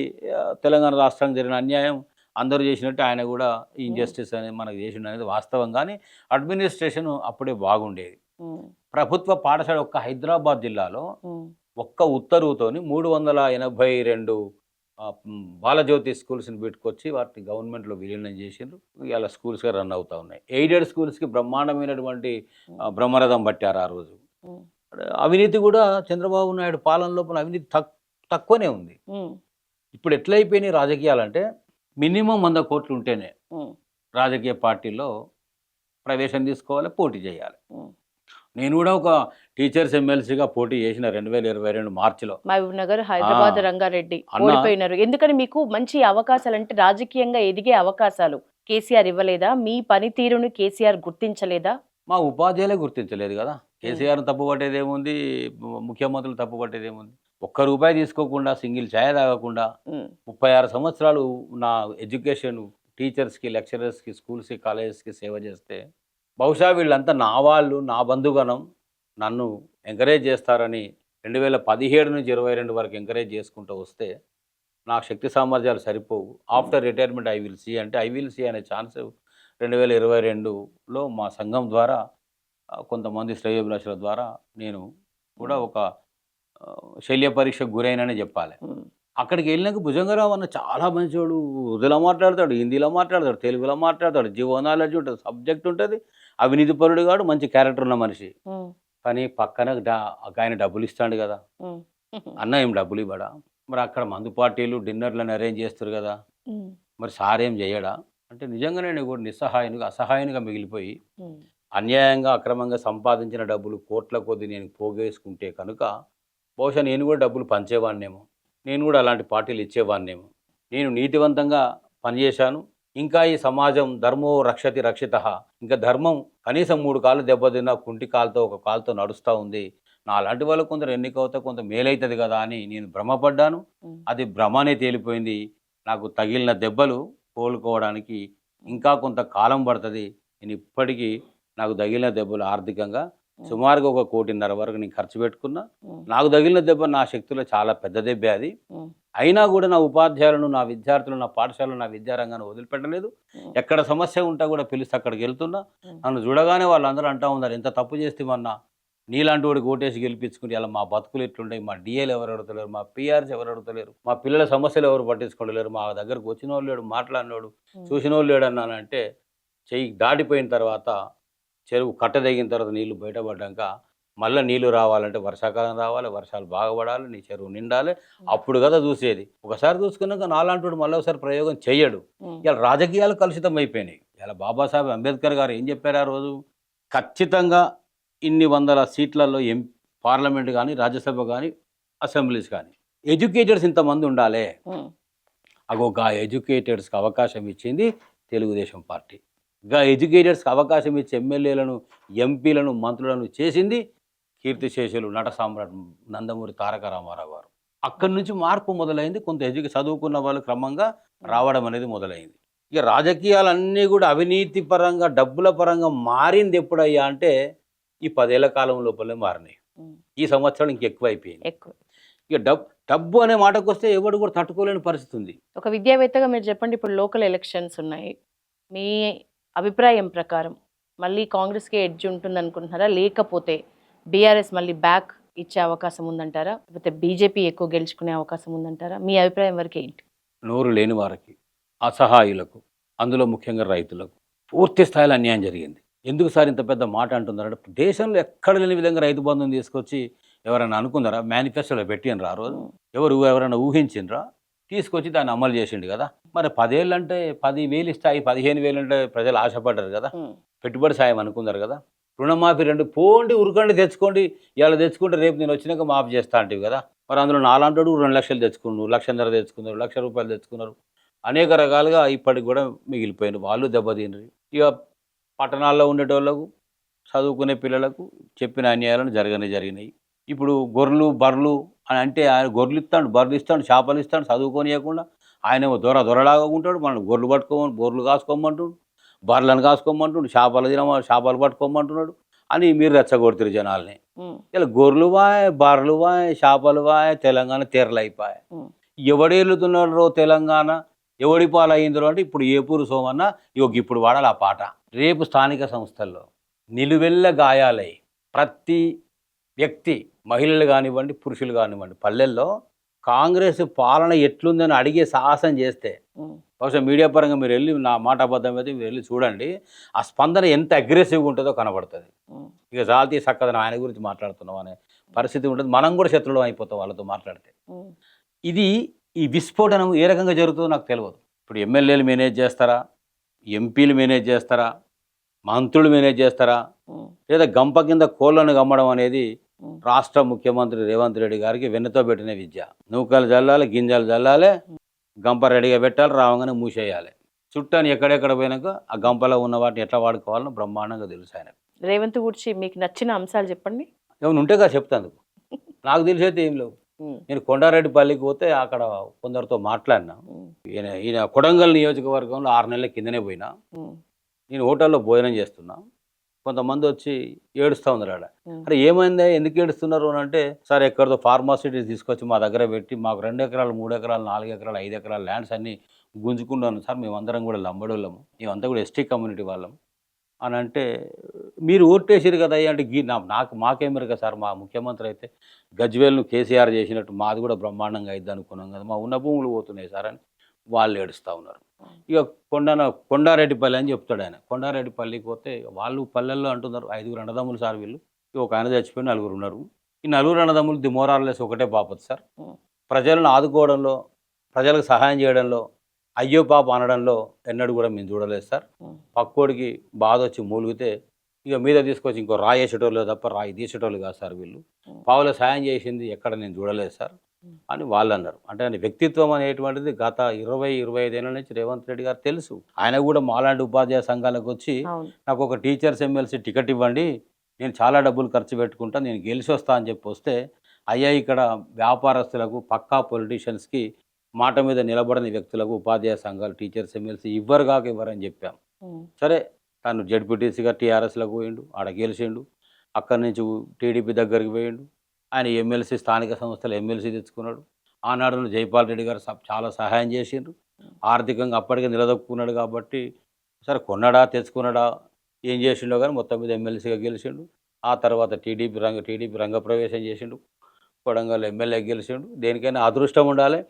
తెలంగాణ రాష్ట్రానికి జరిగిన అన్యాయం అందరూ చేసినట్టు ఆయన కూడా ఇంజస్టిస్ అనేది మనకు చేసిండు అనేది వాస్తవం. కానీ అడ్మినిస్ట్రేషన్ అప్పుడే బాగుండేది. ఉమ్, ప్రభుత్వ పాఠశాల ఒక్క హైదరాబాద్ జిల్లాలో ఉమ్, ఒక్క ఉత్తర్వుతోని 382 బాలజ్యోతి స్కూల్స్ని పెట్టుకొచ్చి వాటిని గవర్నమెంట్లో విలీనం చేసిండ్రు. ఇలా స్కూల్స్గా రన్ అవుతూ ఉన్నాయి. ఎయిడెడ్ స్కూల్స్కి బ్రహ్మాండమైనటువంటి బ్రహ్మరథం పట్టారు ఆ రోజు. ఉమ్, అవినీతి కూడా చంద్రబాబు నాయుడు పాలన లోపల అవినీతి తక్కువనే ఉంది. ఉమ్, ఇప్పుడు ఎట్లయిపోయినాయి రాజకీయాలంటే మినిమం 100 కోట్లు ఉంటేనే ఉమ్, రాజకీయ పార్టీలో ప్రవేశం తీసుకోవాలి, పోటీ చేయాలి. ఉమ్. నేను కూడా ఒక టీచర్స్ ఎమ్మెల్సీగా పోటీ చేసిన 2022 మార్చిలో. మహబూబ్ నగర్, హైదరాబాద్, రంగారెడ్డి అన్న- ఓడిపోయినారు. ఎందుకని మీకు మంచి అవకాశాలు అంటే రాజకీయంగా ఎదిగే అవకాశాలు కేసీఆర్ ఇవ్వలేదా? మీ పనితీరును కేసీఆర్ గుర్తించలేదా? మా ఉపాధ్యాయులే గుర్తించలేదు కదా. కేసీఆర్ని తప్పు పట్టేదేముంది, ముఖ్యమంత్రులు తప్పు పట్టేదేముంది? ₹1 తీసుకోకుండా, సింగిల్ ఛాయ్ తాగకుండా ఉమ్, 36 సంవత్సరాలు నా ఎడ్యుకేషన్ టీచర్స్కి, లెక్చరర్స్కి, స్కూల్స్కి, కాలేజెస్కి సేవ చేస్తే బహుశా వీళ్ళంతా నా వాళ్ళు, నా బంధుగణం నన్ను ఎంకరేజ్ చేస్తారని 2017 నుంచి 22 వరకు ఎంకరేజ్ చేసుకుంటూ వస్తే నా శక్తి సామర్థ్యాలు సరిపోవు. After retirement I will see అంటే ఐ విల్ సీ అనే ఛాన్స్ 2022లో మా సంఘం ద్వారా కొంతమంది శ్రేయోభిలాషుల ద్వారా నేను కూడా ఒక శల్య పరీక్షకు గురైననే చెప్పాలి. ఉమ్, అక్కడికి వెళ్ళినాక భుజంగరావు అన్న చాలా మంచోడు. ఉర్దూలో మాట్లాడతాడు, హిందీలో మాట్లాడతాడు, తెలుగులో మాట్లాడతాడు, జీవో నాలెడ్జ్ ఉంటుంది, సబ్జెక్ట్ ఉంటుంది, అవినీతి పరుడు కాడు, మంచి క్యారెక్టర్ ఉన్న మనిషి. ఉమ్, కానీ పక్కన ఆయన డబ్బులు ఇస్తాడు కదా. ఉమ్, అన్న ఏం డబ్బులు ఇవ్వడా? మరి అక్కడ మందు పార్టీలు డిన్నర్లను అరేంజ్ చేస్తారు కదా, ఉమ్, మరి సార్ ఏం చేయడా అంటే నిజంగానే నేను కూడా నిస్సహాయనుగా అసహాయనుగా మిగిలిపోయి ఉమ్, అన్యాయంగా అక్రమంగా సంపాదించిన డబ్బులు కోట్ల కొద్ది నేను పోగేసుకుంటే కనుక బహుశా నేను కూడా డబ్బులు పంచేవాడినేమో, నేను కూడా అలాంటి పార్టీలు ఇచ్చేవాడినేమో. నేను నీతివంతంగా పనిచేశాను. ఇంకా ఈ సమాజం ధర్మో రక్షతి రక్షితః, ఇంకా ధర్మం కనీసం 3 కాళ్ళు దెబ్బతిన్నా కుంటి కాలుతో ఒక కాలుతో నడుస్తూ ఉంది. నా అలాంటి వాళ్ళు కొందరు ఎన్నికవుతా కొంత మేలవుతుంది కదా అని నేను భ్రమపడ్డాను. ఉమ్, అది భ్రమనే తేలిపోయింది. నాకు తగిలిన దెబ్బలు కోలుకోవడానికి ఇంకా కొంత కాలం పడుతుంది. నేను ఇప్పటికీ నాకు తగిలిన దెబ్బలు ఆర్థికంగా సుమారుగా 1.5 కోటి వరకు నేను ఖర్చు పెట్టుకున్నా. ఉమ్, నాకు తగిలిన దెబ్బ నా శక్తిలో చాలా పెద్ద దెబ్బే అది. ఉమ్, అయినా కూడా నా ఉపాధ్యాయులను, నా విద్యార్థులు, నా పాఠశాలను, నా విద్యారంగాన్ని వదిలిపెట్టలేదు. ఉమ్, ఎక్కడ సమస్య ఉంటే కూడా పిలిస్తే అక్కడికి వెళ్తున్నా. ఉమ్. నన్ను చూడగానే వాళ్ళందరూ అంటూ ఉన్నారు, ఎంత తప్పు చేస్తామన్నా, నీలాంటి వాడికి ఓటేసి గెలిపించుకుంటే ఇలా మా బతుకులు ఎట్లుంటాయి, మా డిఏలు ఎవరు అడుగుతలేరు, మా పిఆర్స్ ఎవరు అడుగుతలేరు, మా పిల్లల సమస్యలు ఎవరు పట్టించుకోలేరు, మా దగ్గరకు వచ్చిన వాళ్ళు లేడు, మాట్లాడినోడు, చూసిన వాళ్ళు లేడు అన్నానంటే చెయ్యి దాటిపోయిన తర్వాత చెరువు కట్ట తెగిన తర్వాత నీళ్లు బయటపడ్డాక మళ్ళీ నీళ్లు రావాలంటే వర్షాకాలం రావాలి, వర్షాలు బాగా పడాలి, నీ చెరువు నిండాలి, అప్పుడు కదా చూసేది. ఒకసారి చూసుకున్నాక నాలాంటి మళ్ళీ ఒకసారి ప్రయోగం చెయ్యడు. ఇలా రాజకీయాలు కలుషితం అయిపోయినాయి. ఇలా బాబాసాహెబ్ అంబేద్కర్ గారు ఏం చెప్పారు ఆ రోజు? ఖచ్చితంగా ఇన్ని వందల సీట్లలో పార్లమెంట్ కానీ, రాజ్యసభ కానీ, అసెంబ్లీస్ కానీ ఎడ్యుకేటెడ్స్ ఇంతమంది ఉండాలి. గా ఎడ్యుకేటెడ్స్కి అవకాశం ఇచ్చింది తెలుగుదేశం పార్టీ. గా ఎడ్యుకేటెడ్స్కి అవకాశం ఇచ్చి ఎమ్మెల్యేలను, ఎంపీలను, మంత్రులను చేసింది కీర్తిశేషులు నట సామ్రాట్ నందమూరి తారక రామారావు గారు. అక్కడి నుంచి మార్పు మొదలైంది. కొంత చదువుకున్న వాళ్ళు క్రమంగా రావడం అనేది మొదలైంది. ఇక రాజకీయాలన్నీ కూడా అవినీతి పరంగా, డబ్బుల పరంగా మారింది ఎప్పుడయ్యా అంటే ఈ 10 ఏళ్ల కాలం లోపలే మారినాయి. ఉమ్. ఈ సంవత్సరం ఇంకెక్కువ అయిపోయింది. ఎక్కువ. ఇక డబ్బు అనే మాటకు వస్తే ఎవడు కూడా తట్టుకోలేని పరిస్థితి ఉంది. ఒక విద్యావేత్తగా మీరు చెప్పండి, ఇప్పుడు లోకల్ ఎలక్షన్స్ ఉన్నాయి, మీ అభిప్రాయం ప్రకారం మళ్ళీ కాంగ్రెస్కి ఎడ్జ్ ఉంటుంది అనుకుంటున్నారా, లేకపోతే బీఆర్ఎస్ మళ్ళీ బ్యాక్ ఇచ్చే అవకాశం ఉందంటారా, లేకపోతే బీజేపీ ఎక్కువ గెలుచుకునే అవకాశం ఉందంటారా? మీ అభిప్రాయం వరకు ఏంటి? నోరు లేని వారికి, అసహాయులకు, అందులో ముఖ్యంగా రైతులకు పూర్తి స్థాయిలో అన్యాయం జరిగింది. ఎందుకు సార్ ఇంత పెద్ద మాట అంటున్నారంటే, దేశంలో ఎక్కడ లేని విధంగా రైతు బంధుని తీసుకొచ్చి ఎవరైనా అనుకున్నారా? మేనిఫెస్టోలో పెట్టినరా ఆ రోజు? ఎవరైనా ఊహించిండ్రా? తీసుకొచ్చి దాన్ని అమలు చేసిండు కదా. మరి 10 ఏళ్ళు అంటే 10,000 ఇస్తాయి, 15,000 అంటే ప్రజలు ఆశపడ్డారు కదా, పెట్టుబడి సాయం అనుకున్నారు కదా. రుణమాఫీ 2 పోండి ఉరకండి తెచ్చుకోండి, ఇవాళ తెచ్చుకుంటే రేపు నేను వచ్చినాక మాఫీ చేస్తా అంటివి కదా. మరి అందులో నాలాంటి 2 లక్షలు తెచ్చుకున్నారు, 1,500,000 తెచ్చుకున్నారు, 1,00,000 రూపాయలు తెచ్చుకున్నారు. అనేక రకాలుగా ఇప్పటికి కూడా మిగిలిపోయిన వాళ్ళు దెబ్బతిండ్రు. ఇక పట్టణాల్లో ఉండేటోళ్ళకు, చదువుకునే పిల్లలకు చెప్పిన అన్యాయాలను జరిగినాయి. ఇప్పుడు గొర్రెలు బర్రెలు అని అంటే ఆయన గొర్రెలు ఇస్తాడు, బర్రెలు ఇస్తాడు, చేపలు ఇస్తాడు, చదువుకోనియకుండా ఆయనేమో దొరలాగా ఉంటాడు. మనం గొర్రెలు కాసుకోమంటుడు, బర్రెలను కాసుకోమంటుడు, చేపలు పట్టుకోమంటున్నాడు అని మీరు రెచ్చగొడుతురు జనాల్ని. ఇలా గొర్రెలు వాయ్, బర్రెలు వాయ్, చేపలు వాయ్, తెలంగాణ తెరలైపోయాయి. ఎవడు వెళ్తున్నారో తెలంగాణ, ఎవడి పాలయ్యిందో అంటే ఇప్పుడు ఏపూరు సోమన్న ఇప్పుడు వాడాలి ఆ పాట. రేపు స్థానిక సంస్థల్లో నిలువెల్ల గాయాలై ప్రతి వ్యక్తి, మహిళలు కానివ్వండి, పురుషులు కానివ్వండి, పల్లెల్లో కాంగ్రెస్ పాలన ఎట్లుందని అడిగే సాహసం చేస్తే, బహుశా మీడియా పరంగా మీరు వెళ్ళి, నా మాట అబద్ధం అయితే మీరు వెళ్ళి చూడండి, ఆ స్పందన ఎంత అగ్రెసివ్గా ఉంటుందో కనబడుతుంది. ఇక జాతీయ చక్కదనం ఆయన గురించి మాట్లాడుతున్నాం అనే పరిస్థితి ఉంటుంది. మనం కూడా శత్రువులం అయిపోతాం వాళ్ళతో మాట్లాడితే. ఈ విస్ఫోటనం ఏ రకంగా జరుగుతుందో నాకు తెలియదు. ఇప్పుడు ఎమ్మెల్యేలు మేనేజ్ చేస్తారా, ఎంపీలు మేనేజ్ చేస్తారా, మంత్రులు మేనేజ్ చేస్తారా, లేదా గంప కింద కోళ్లను గమ్మడం అనేది రాష్ట్ర ముఖ్యమంత్రి రేవంత్ రెడ్డి గారికి వెన్నతో పెట్టిన విద్య. నూకలు జల్లాలి, గింజలు జల్లాలి, గంప రెడీగా పెట్టాలి, రావంగానే మూసేయాలి. చుట్టాన్ని ఎక్కడెక్కడ పోయినాక ఆ గంపలో ఉన్న వాటిని ఎట్లా వాడుకోవాలని బ్రహ్మాండంగా తెలుసు ఆయన. రేవంత్ గురించి మీకు నచ్చిన అంశాలు చెప్పండి. ఏమైనా ఉంటేగా చెప్తాను. నాకు తెలిసైతే ఏం లేవు. నేను కొండారెడ్డిపల్లికి పోతే అక్కడ కొందరితో మాట్లాడినా. ఈయన కొడంగల్ నియోజకవర్గంలో 6 నెలల కిందనే పోయినా. నేను హోటల్లో భోజనం చేస్తున్నా. కొంతమంది వచ్చి ఏడుస్తూ ఉన్నారు ఆడ. అరే ఏమైంది, ఎందుకు ఏడుస్తున్నారు అని అంటే, సార్ ఎక్కడితో ఫార్మాసిటీస్ తీసుకొచ్చి మా దగ్గర పెట్టి మాకు 2 ఎకరాలు, 3 ఎకరాలు, 4 ఎకరాలు, 5 ఎకరాల ల్యాండ్స్ అన్నీ గుంజుకున్నాను సార్, మేమందరం కూడా లంబడోళ్ళము, మేమంతా కూడా ఎస్టీ కమ్యూనిటీ వాళ్ళం అని అంటే, మీరు ఓటేసారు కదా అంటే మాకేమరు సార్, మా ముఖ్యమంత్రి అయితే గజ్వేల్ను కేసీఆర్ చేసినట్టు మాది కూడా బ్రహ్మాండంగా అయిద్ది అనుకున్నాం కదా, మా ఉన్న భూములు పోతున్నాయి సార్ అని వాళ్ళు ఏడుస్తూ ఉన్నారు. ఇక కొండారెడ్డిపల్లి అని చెప్తాడు ఆయన. కొండారెడ్డిపల్లికి పోతే వాళ్ళు పల్లెల్లో అంటున్నారు 5 అన్నదమ్ములు సార్ వీళ్ళు, ఒక ఆయన చచ్చిపోయి 4 ఉన్నారు. ఈ 4 అన్నదమ్ములు ది మోరార్లెస్ ఒకటే బాపత్ సార్. ప్రజలను ఆదుకోవడంలో, ప్రజలకు సహాయం చేయడంలో, అయ్యో పాప అనడంలో ఎన్నడూ కూడా మేము చూడలేదు సార్. పక్కోడికి బాధ వచ్చి మూలిగితే ఇక మీద తీసుకొచ్చి ఇంకో రాయి వేసేటోళ్ళు తప్ప రాయి తీసేటోళ్ళు కాదు సార్ వీళ్ళు. పావుల సాయం చేసింది ఎక్కడ నేను చూడలేదు సార్ అని వాళ్ళు అన్నారు. అంటే ఆయన వ్యక్తిత్వం అనేటువంటిది గత 20-25 ఏళ్ళ నుంచి రేవంత్ రెడ్డి గారు తెలుసు. ఆయన కూడా మాలాంటి ఉపాధ్యాయ సంఘాలకు వచ్చి నాకు ఒక టీచర్స్ ఎమ్మెల్సీ టికెట్ ఇవ్వండి, నేను చాలా డబ్బులు ఖర్చు పెట్టుకుంటా, నేను గెలిచి వస్తా అని చెప్పి వస్తే, అయ్యా ఇక్కడ వ్యాపారస్తులకు, పక్కా పొలిటీషియన్స్కి, మాట మీద నిలబడని వ్యక్తులకు ఉపాధ్యాయ సంఘాలు టీచర్స్ ఎమ్మెల్సీ ఇవ్వరని చెప్పాం. సరే తను జడ్పీటీసీగా టీఆర్ఎస్లకు పోయిండు, ఆడ గెలిచిండు. అక్కడి నుంచి టీడీపీ దగ్గరికి పోయిండు. ఆయన ఎమ్మెల్సీ, స్థానిక సంస్థలు ఎమ్మెల్సీ తెచ్చుకున్నాడు. ఆనాడు జైపాల్ రెడ్డి గారు చాలా సహాయం చేసిండ్రు. ఆర్థికంగా అప్పటికే నిలదొక్కున్నాడు కాబట్టి, సరే కొన్నాడా తెచ్చుకున్నాడా ఏం చేసిండో కానీ మొత్తం మీద ఎమ్మెల్సీగా గెలిచిండు. ఆ తర్వాత టీడీపీ రంగప్రవేశం చేసిండు. కొడంగల్ ఎమ్మెల్యే గెలిచిండు. దేనికైనా అదృష్టం ఉండాలి.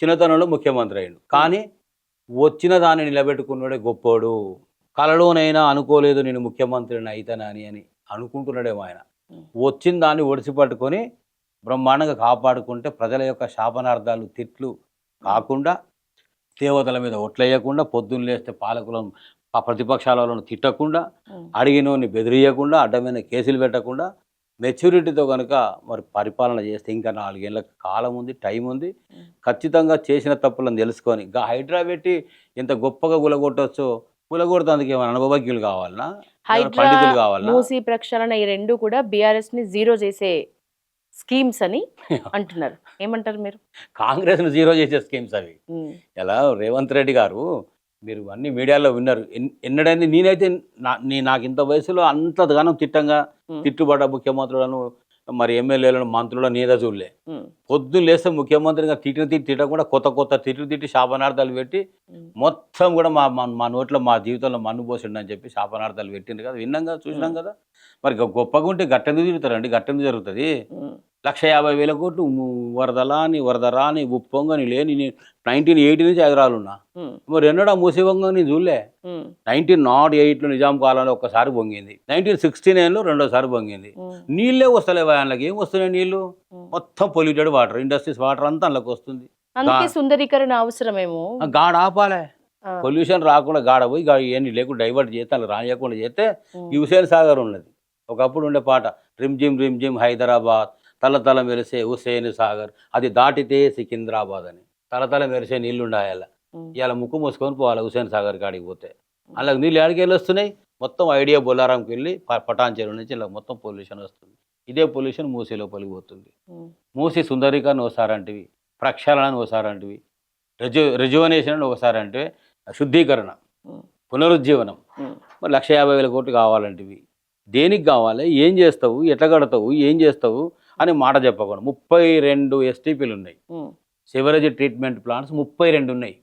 చిన్నతనంలో ముఖ్యమంత్రి అయ్యిండు. కానీ వచ్చిన దాన్ని నిలబెట్టుకున్నాడే గొప్పోడు. కలలోనైనా అనుకోలేదు నేను ముఖ్యమంత్రిని అయితానని అని అనుకుంటున్నాడేమో ఆయన. వచ్చిన దాన్ని ఒడిసి పట్టుకొని బ్రహ్మాండంగా కాపాడుకుంటే ప్రజల యొక్క శాపనార్థాలు, తిట్లు కాకుండా, దేవతల మీద ఒట్లేయకుండా, పొద్దున్న లేస్తే పాలకులను, ప్రతిపక్షాలను తిట్టకుండా, అడిగినోని బెదిరియకుండా, అడ్డమైన కేసులు పెట్టకుండా, మెచ్యూరిటీతో కనుక మరి పరిపాలన చేస్తే ఇంకా 4 ఏళ్ళ కాలం ఉంది, టైం ఉంది. ఖచ్చితంగా చేసిన తప్పులను తెలుసుకొని హైడ్రా పెట్టి ఎంత గొప్పగా గులగొట్టొచ్చో గులగొడతానికి ఏమైనా అనుభవజ్ఞులు కావాలన్నా, పండితులు కావాలన్నా? మూసీ ప్రక్షాళన ఈ 2 కూడా బీఆర్ఎస్ ని జీరో చేసే స్కీమ్స్ అని అంటున్నారు. ఏమంటారు మీరు? కాంగ్రెస్ ను జీరో చేసే స్కీమ్స్ అవి. ఎలా రేవంత్ రెడ్డి గారు, మీరు అన్ని మీడియాలో విన్నారు. ఎన్నడైనా నేనైతే నాకు ఇంత వయసులో అంతగానో తిట్టుబడ్డ ముఖ్యమంత్రులను మరి ఎమ్మెల్యేలను మంత్రుల నీద చూడలే. పొద్దున్న లేస్తే ముఖ్యమంత్రిగా తిట్టకుండా కొత్త తిట్టి శాపనార్థాలు పెట్టి మొత్తం కూడా మా నోట్లో మా జీవితంలో మన్ను పోసిండు అని చెప్పి శాపనార్థాలు పెట్టిండు కదా, విన్నాం కదా, చూసినాం కదా. మరి గొప్పగా ఉంటే గట్టెందుకు తిరుగుతారండి? గట్టెందుకు జరుగుతుంది? 1,50,000 కోట్లు వరదరాని ఉప్పొంగని లేని 1980 నుంచి హైదరాబాద్ ఉన్నా. మరి ఎన్నడా మూసి పొంగని చూడలే. 1908లో నిజాం కాలంలో ఒక్కసారి పొంగింది, 1969లో రెండోసారి పొంగింది. నీళ్ళే వస్తలేవా? ఆయనకి ఏం వస్తున్నాయి నీళ్ళు? మొత్తం పొల్యూటెడ్ వాటర్, ఇండస్ట్రీస్ వాటర్ అంతా అందులోకి వస్తుంది. అందుకే సుందరీకరణ అవసరమేమో. గాడ ఆపాలే, పొల్యూషన్ రాకుండా గాడ పోయి ఇవన్నీ లేకుండా డైవర్ట్ చేస్తే అలా రానియకుండా చేస్తే ఈ హుసేన్ సాగర్ ఉన్నది. ఒకప్పుడు ఉండే పాట, రిమ్జిమ్ హైదరాబాద్, తల మెరిసే హుసేన్ సాగర్, అది దాటితే సికింద్రాబాద్ అని. తల మెరిసే నీళ్లు ఉండాలి. ఇవాళ ముక్కు మూసుకొని పోవాలి హుసేన్ సాగర్ కాడికి పోతే. అలాగే నీళ్ళు ఏడికి వెళ్ళి వస్తున్నాయి? మొత్తం ఐడియా బొల్లారంకి వెళ్ళి పటాన్ చెరువు నుంచి ఇలా మొత్తం పొల్యూషన్ వస్తుంది. ఇదే పొల్యూషన్ మూసి లోపలికి పోతుంది. మూసి సుందరీకరణ ఒకసారంటివి, ప్రక్షాళన ఒకసారంటివి, రిజువనేషన్ అని ఒకసారి, శుద్ధీకరణ, పునరుజ్జీవనం. మరి 1,50,000 కోట్లు కావాలంటివి. దేనికి కావాలి? ఏం చేస్తావు? ఎట్లా కడతావు? ఏం చేస్తావు అని మాట చెప్పకుండా 32 STPలు ఉన్నాయి. సివరేజ్ ట్రీట్మెంట్ ప్లాంట్స్ 32 ఉన్నాయి.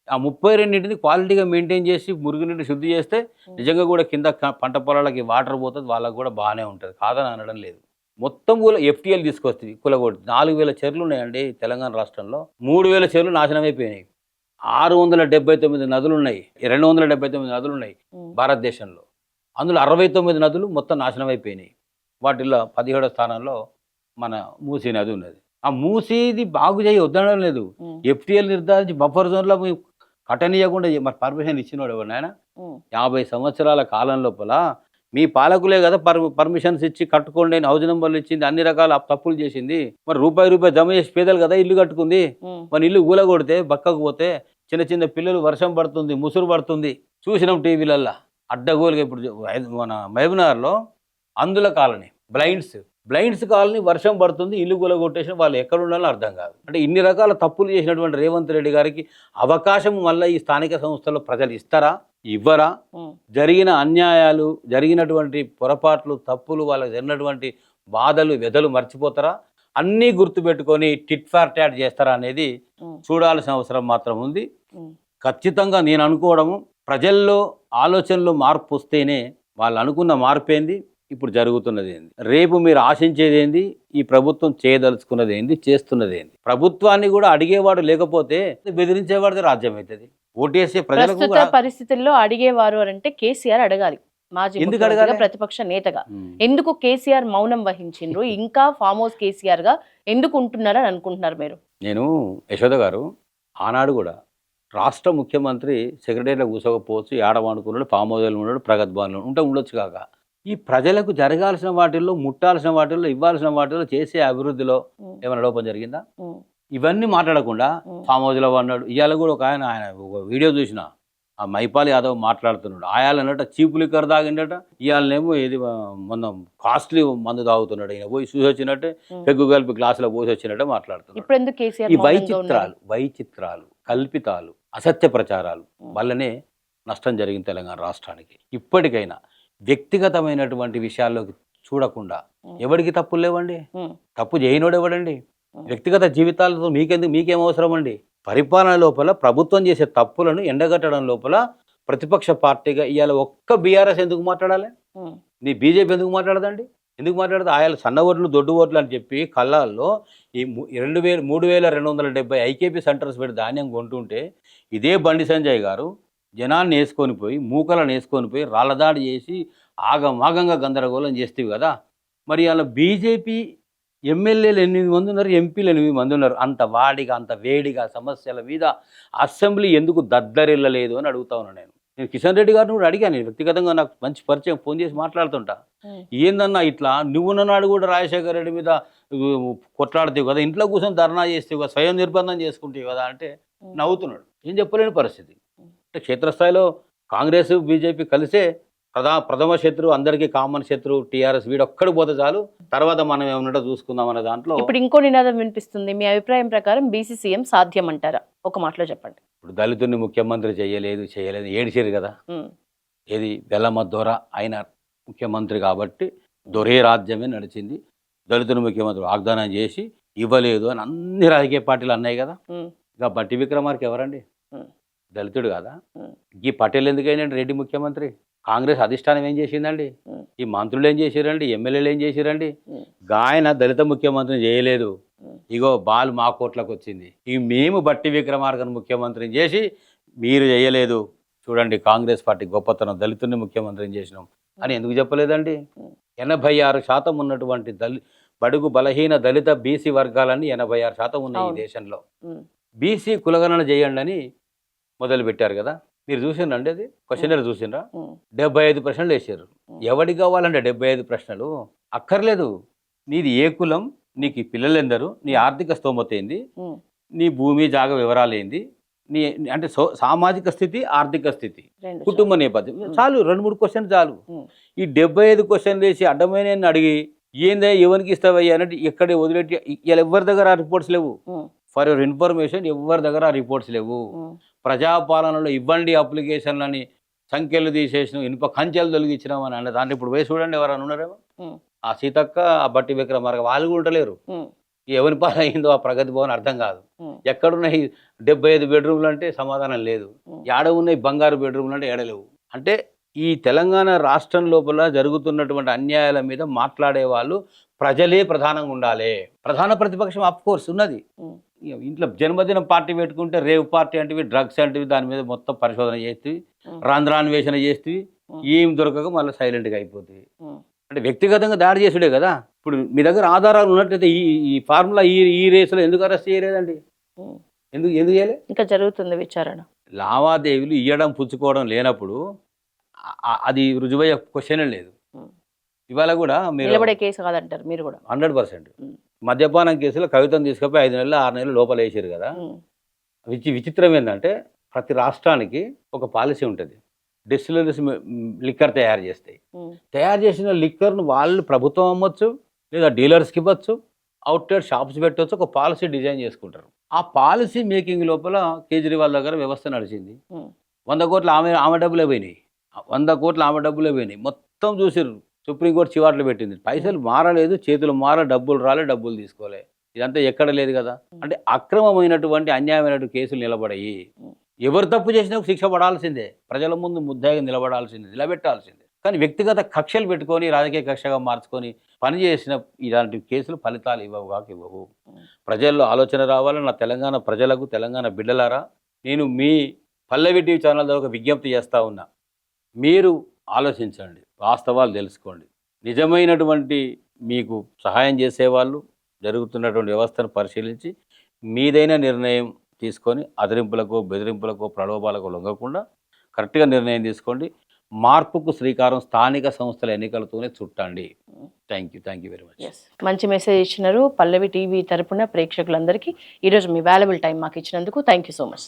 ఆ 32 క్వాలిటీగా మెయింటైన్ చేసి మురుగునీటి శుద్ధి చేస్తే నిజంగా కూడా కింద పంట పొలాలకి వాటర్ పోతుంది, వాళ్ళకి కూడా బాగానే ఉంటుంది, కాదని అనడం లేదు. మొత్తం కూడా FTL తీసుకొస్తుంది కులగొట్టి. 4,000 చెరువులు ఉన్నాయండి తెలంగాణ రాష్ట్రంలో. 3,000 చెరువులు నాశనం అయిపోయినాయి. 679 నదులు ఉన్నాయి, 279 నదులు ఉన్నాయి భారతదేశంలో. అందులో 69 నదులు మొత్తం నాశనం అయిపోయినాయి. వాటిల్లో 17వ స్థానంలో మన మూసీ నది ఉన్నది. ఆ మూసీది బాగు చేయి వద్దడం లేదు. FTL నిర్ధారించి బఫర్ జోన్లో కట్టనీయకుండా మరి పర్మిషన్ ఇచ్చినోడు ఎవరు నాయన? 50 సంవత్సరాల కాలం లోపల మీ పాలకులే కదా పర్మిషన్స్ ఇచ్చి కట్టుకోండి అని హౌస్ నెంబర్లు ఇచ్చింది, అన్ని రకాల తప్పులు చేసింది. మరి రూపాయి జమ చేసి పేదలు కదా ఇల్లు కట్టుకుంది. మరి ఇల్లు కూలగొడితే బక్కకు పోతే చిన్న పిల్లలు, వర్షం పడుతుంది, ముసురు పడుతుంది, చూసినాం టీవీలల్లో అడ్డగోలుగా. ఇప్పుడు మన మహబూబ్నగర్లో అందుల కాలనీ, బ్లైండ్స్ కాలనీ, వర్షం పడుతుంది, ఇల్లు కూలగొట్టేసిన వాళ్ళు ఎక్కడ ఉండాలో అర్థం కాదు. అంటే ఇన్ని రకాల తప్పులు చేసినటువంటి రేవంత్ రెడ్డి గారికి అవకాశం మళ్ళీ ఈ స్థానిక సంస్థల్లో ప్రజలు ఇస్తారా? ఇవ్వరా? జరిగిన అన్యాయాలు, జరిగినటువంటి పొరపాట్లు, తప్పులు, వాళ్ళకి జరిగినటువంటి బాధలు, వ్యధలు మర్చిపోతారా? అన్నీ గుర్తుపెట్టుకొని టిట్ ఫార్ టాట్ చేస్తారా అనేది చూడాల్సిన అవసరం మాత్రం ఉంది. ఖచ్చితంగా నేను అనుకోవడము, ప్రజల్లో ఆలోచనలో మార్పు వస్తేనే వాళ్ళు అనుకున్న మార్పు ఏంది, ఇప్పుడు జరుగుతున్నది ఏంది, రేపు మీరు ఆశించేది ఏంది, ఈ ప్రభుత్వం చేయదలుచుకున్నది ఏంది, చేస్తున్నది ఏంది. ప్రభుత్వాన్ని కూడా అడిగేవాడు లేకపోతే బెదిరించేవాడిది రాజ్యం అవుతుంది. ఓటేసే ప్రజలకు పరిస్థితుల్లో అడిగేవారు అంటే కేసీఆర్ అడగాలి. మాజీ ప్రతిపక్ష నేతగా ఎందుకు కేసీఆర్ మౌనం వహించిండ్రు? ఇంకా ఫామ్ హౌస్ కేసీఆర్ గా ఎందుకు ఉంటున్నారని అనుకుంటున్నారు మీరు? నేను యశోద గారు ఆనాడు కూడా రాష్ట్ర ముఖ్యమంత్రి సెక్రటరీలో కూర్చోకపోవచ్చు, ఏడవనుకున్నాడు, ఫామ్ హౌస్లో ఉన్నాడు, ప్రగతి భవన్లో ఉండొచ్చు కాక ఈ ప్రజలకు జరగాల్సిన వాటిల్లో, ముట్టాల్సిన వాటిల్లో, ఇవ్వాల్సిన వాటిల్లో, చేసే అభివృద్ధిలో ఏమైనా లోపం జరిగిందా? ఇవన్నీ మాట్లాడకుండా ఫామ్ హౌస్లో అన్నాడు. ఇవాళ కూడా ఆయన ఒక వీడియో చూసిన, ఆ మైపాల్ యాదవ్ మాట్లాడుతున్నాడు. ఆయాలన్నట చీపు లిక్కర్ తాగిండట, ఇవాళనేమో ఏది మొన్న కాస్ట్లీ మందు తాగుతున్నాడు. ఈయన పోయి చూసి వచ్చినట్టే పెగ్గు కలిపి గ్లాసులో పోసి వచ్చినట్టే మాట్లాడుతున్నాడు. ఈ వైచిత్రాలు, కల్పితాలు, అసత్య ప్రచారాలు వల్లనే నష్టం జరిగింది తెలంగాణ రాష్ట్రానికి. ఇప్పటికైనా వ్యక్తిగతమైనటువంటి విషయాల్లోకి చూడకుండా, ఎవరికి తప్పులు లేవండి, తప్పు చేయనోడు ఎవడండి, వ్యక్తిగత జీవితాలతో మీకేం అవసరం అండి? పరిపాలన లోపల ప్రభుత్వం చేసే తప్పులను ఎండగట్టడం లోపల ప్రతిపక్ష పార్టీగా ఇవాళ ఒక్క బీఆర్ఎస్ ఎందుకు మాట్లాడాలి? నీ బీజేపీ ఎందుకు మాట్లాడదండి? ఎందుకు మాట్లాడదు? ఆయన సన్న ఓట్లు, దొడ్డు ఓట్లు అని చెప్పి కళ్ళాల్లో ఈ 3,270 ఐకేపీ సెంటర్స్ పెట్టి ధాన్యం కొంటుంటే ఇదే బండి సంజయ్ గారు జనాన్ని వేసుకొని పోయి, మూకలను వేసుకొని పోయి రాళ్ళదాడి చేసి ఆగమాగంగా గందరగోళం చేస్తేవి కదా. మరి అలా బీజేపీ ఎమ్మెల్యేలు 8 మంది ఉన్నారు, ఎంపీలు 8 మంది ఉన్నారు. అంత వాడిగా, అంత వేడిగా సమస్యల మీద అసెంబ్లీ ఎందుకు దద్దరిల్లలేదు అని అడుగుతా ఉన్నాను. నేను కిషన్ రెడ్డి గారిని కూడా అడిగాను. నేను వ్యక్తిగతంగా నాకు మంచి పరిచయం, ఫోన్ చేసి మాట్లాడుతుంటా. ఏందన్నా ఇట్లా నువ్వున్ననాడు కూడా రాజశేఖర రెడ్డి మీద కొట్లాడుతావు కదా, ఇంట్లో కూర్చొని ధర్నా చేస్తావు కదా, స్వయం నిర్బంధం చేసుకుంటావు కదా అంటే నవ్వుతున్నాడు. ఏం చెప్పలేని పరిస్థితి. అంటే క్షేత్రస్థాయిలో కాంగ్రెస్, బీజేపీ కలిసే ప్రథమ శత్రువు, అందరికీ కామన్ శత్రువు టీఆర్ఎస్. వీడొక్కడు పోతే చాలు, తర్వాత మనం ఏమన్నా చూసుకుందాం అనే దాంట్లో. ఇప్పుడు ఇంకో నినాదం వినిపిస్తుంది. మీ అభిప్రాయం ప్రకారం బీసీ సీఎం సాధ్యం అంటారా? ఒక మాటలో చెప్పండి. ఇప్పుడు దళితుడిని ముఖ్యమంత్రి చేయలేదు ఏడిచేరు కదా. ఏది వెల్లమ్మ దొర ఆయన ముఖ్యమంత్రి కాబట్టి దొరే రాజ్యమే నడిచింది. దళితుని ముఖ్యమంత్రి వాగ్దానం చేసి ఇవ్వలేదు అని అన్ని రాజకీయ పార్టీలు అన్నాయి కదా. ఉమ్, ఇక బట్టి విక్రమార్క ఎవరండి? ఉమ్, దళితుడు కదా. ఉమ్, ఈ పటేల్ ఎందుకైనా రెడ్డి ముఖ్యమంత్రి? కాంగ్రెస్ అధిష్టానం ఏం చేసిందండి? ఉమ్, ఈ మంత్రులు ఏం చేశారండి? ఎమ్మెల్యేలు ఏం చేశారండి? ఉమ్, గాయన దళిత ముఖ్యమంత్రిని చేయలేదు. ఉమ్, ఇగో బాల్ మా కోట్లకు వచ్చింది. ఇక మేము బట్టి విక్రమార్కను ముఖ్యమంత్రిని చేసి మీరు చేయలేదు. చూడండి కాంగ్రెస్ పార్టీ గొప్పతనం, దళితుడిని ముఖ్యమంత్రిని చేసినాం అని ఎందుకు చెప్పలేదండి? 86% ఉన్నటువంటి బడుగు బలహీన దళిత బీసీ వర్గాలన్నీ 86% ఉన్నాయి ఈ అవును. దేశంలో. ఉమ్, బీసీ కులగణన చేయండి అని మొదలు పెట్టారు కదా. మీరు చూసిండ్రండి అది క్వశ్చనర్ చూసిండ్రా? ఉమ్, 75 ప్రశ్నలు వేసారు. ఎవరికి కావాలంటే 75 ప్రశ్నలు అక్కర్లేదు. నీది ఏ కులం, నీకు ఈ పిల్లలు ఎందరు, నీ ఆర్థిక స్తోమత ఏంది, ఉమ్, నీ భూమి జాగ వివరాలు ఏంది, నీ అంటే సామాజిక స్థితి, ఆర్థిక స్థితి, రెండు కుటుంబ నేపథ్యం, చాలు 2-3 క్వశ్చన్ చాలు. ఉమ్, ఈ 75 క్వశ్చన్లు వేసి అడ్డమైన అడిగి ఏందా ఎవరికి ఇస్తావయ్యా అంటే ఎక్కడ వదిలేటి ఇలా ఎవరి దగ్గర ఆ రిపోర్ట్స్ లేవు. ఉమ్, ఫర్ యువర్ ఇన్ఫర్మేషన్ ఎవరి దగ్గర ఆ రిపోర్ట్స్ లేవు. ఉమ్, ప్రజాపాలనలో ఇవ్వండి అప్లికేషన్లని సంఖ్యలు తీసేసిన ఇనుప కంచెలు తొలగించినాం అని అన్న దాంట్లో ఇప్పుడు పోయి చూడండి ఎవరైనా ఉన్నారేమో. ఉమ్, ఆ సీతక్క, ఆ బట్టి విక్రమార్క వాళ్ళు కూడా ఉండలేరు. ఉమ్, ఎవరి పాలన అయిందో ఆ ప్రగతి భవన్ అర్థం కాదు. ఉమ్, ఎక్కడున్నాయి 75 బెడ్రూమ్లు అంటే సమాధానం లేదు. ఉమ్, ఏడ ఉన్నాయి బంగారు బెడ్రూమ్లు అంటే ఏడలేవు. అంటే ఈ తెలంగాణ రాష్ట్రం లోపల జరుగుతున్నటువంటి అన్యాయాల మీద మాట్లాడే వాళ్ళు ప్రజలే ప్రధానంగా ఉండాలి. ప్రధాన ప్రతిపక్షం ఆఫ్ కోర్స్ ఉన్నది. ఉమ్, ఇక ఇంట్లో జన్మదినం పార్టీ పెట్టుకుంటే రేవ్ పార్టీ అంటివి, డ్రగ్స్ అంటివి, దాని మీద మొత్తం పరిశోధన చేస్తేవి, రంధ్రాన్వేషణ చేస్తేవి, ఏం దొరకక మళ్ళీ సైలెంట్గా అయిపోతుంది. ఉమ్, అంటే వ్యక్తిగతంగా దాడి చేసుడే కదా. ఇప్పుడు మీ దగ్గర ఆధారాలు ఉన్నట్లయితే ఈ ఫార్ములా ఈ రేసులో ఎందుకు అరెస్ట్ చేయలేదండి? ఉమ్. ఎందుకు ఎందుకు చేయలే? ఇంకా జరుగుతుంది విచారణ. లావాదేవీలు ఇవ్వడం పుచ్చుకోవడం లేనప్పుడు అది రుజువయ్యే క్వశ్చనే లేదు. ఉమ్. ఇవాళ కూడా మీరు నిలబడే కేసు కాదంటారు మీరు కూడా. 100% ఉమ్, మద్యపానం కేసులో కవితను తీసుకుపోయి 5 నెలలు 6 నెలలు లోపల వేసారు కదా. ఉమ్, విచిత్రం ఏంటంటే ప్రతి రాష్ట్రానికి ఒక పాలసీ ఉంటుంది. డిస్టిలరీస్ లిక్కర్ తయారు చేస్తాయి. ఉమ్, తయారు చేసిన లిక్కర్ను వాళ్ళు ప్రభుత్వం అమ్మొచ్చు, లేదా డీలర్స్కి ఇవ్వచ్చు, అవుట్లెట్ షాప్స్ పెట్టవచ్చు. ఒక పాలసీ డిజైన్ చేసుకుంటారు. ఆ పాలసీ మేకింగ్ లోపల కేజ్రీవాల్ దగ్గర వ్యవస్థ నడిచింది. ఉమ్, 100 కోట్లు ఆమె డబ్బులే పోయినాయి. 100 కోట్లు ఆమె డబ్బులే పోయినాయి. మొత్తం చూసిర్రు. సుప్రీంకోర్టు చివాట్లు పెట్టింది. పైసలు మారలేదు, చేతులు డబ్బులు రాలే, డబ్బులు తీసుకోలే. ఇదంతా ఎక్కడ లేదు కదా. అంటే అక్రమమైనటువంటి అన్యాయమైనటువంటి కేసులు నిలబడాయి. ఎవరు తప్పు చేసినా శిక్ష పడాల్సిందే. ప్రజల ముందు ముద్దాయిగా నిలబడాల్సిందే, నిలబెట్టాల్సిందే. కానీ వ్యక్తిగత కక్షలు పెట్టుకొని రాజకీయ కక్షగా మార్చుకొని పనిచేసిన ఇలాంటి కేసులు ఫలితాలు ఇవ్వవు. ప్రజల్లో ఆలోచన రావాలని నా తెలంగాణ ప్రజలకు, తెలంగాణ బిడ్డలారా, నేను మీ పల్లవి టీవీ ఛానల్ ద్వారా ఒక విజ్ఞప్తి చేస్తూ ఉన్నా. మీరు ఆలోచించండి, వాస్తవాలు తెలుసుకోండి. నిజమైనటువంటి మీకు సహాయం చేసేవాళ్ళు జరుగుతున్నటువంటి వ్యవస్థను పరిశీలించి మీదైన నిర్ణయం తీసుకొని అదిరింపులకు, బెదిరింపులకు, ప్రలోభాలకు లొంగకుండా కరెక్ట్గా నిర్ణయం తీసుకోండి. మార్పుకు శ్రీకారం స్థానిక సంస్థల ఎన్నికలతోనే చుట్టండి. Thank you very much. మంచి మెసేజ్ ఇచ్చినారు. పల్లవి టీవీ తరపున ప్రేక్షకులందరికీ ఈరోజు మీ వాల్యుబుల్ టైం మాకు ఇచ్చినందుకు థ్యాంక్ యూ సో మచ్.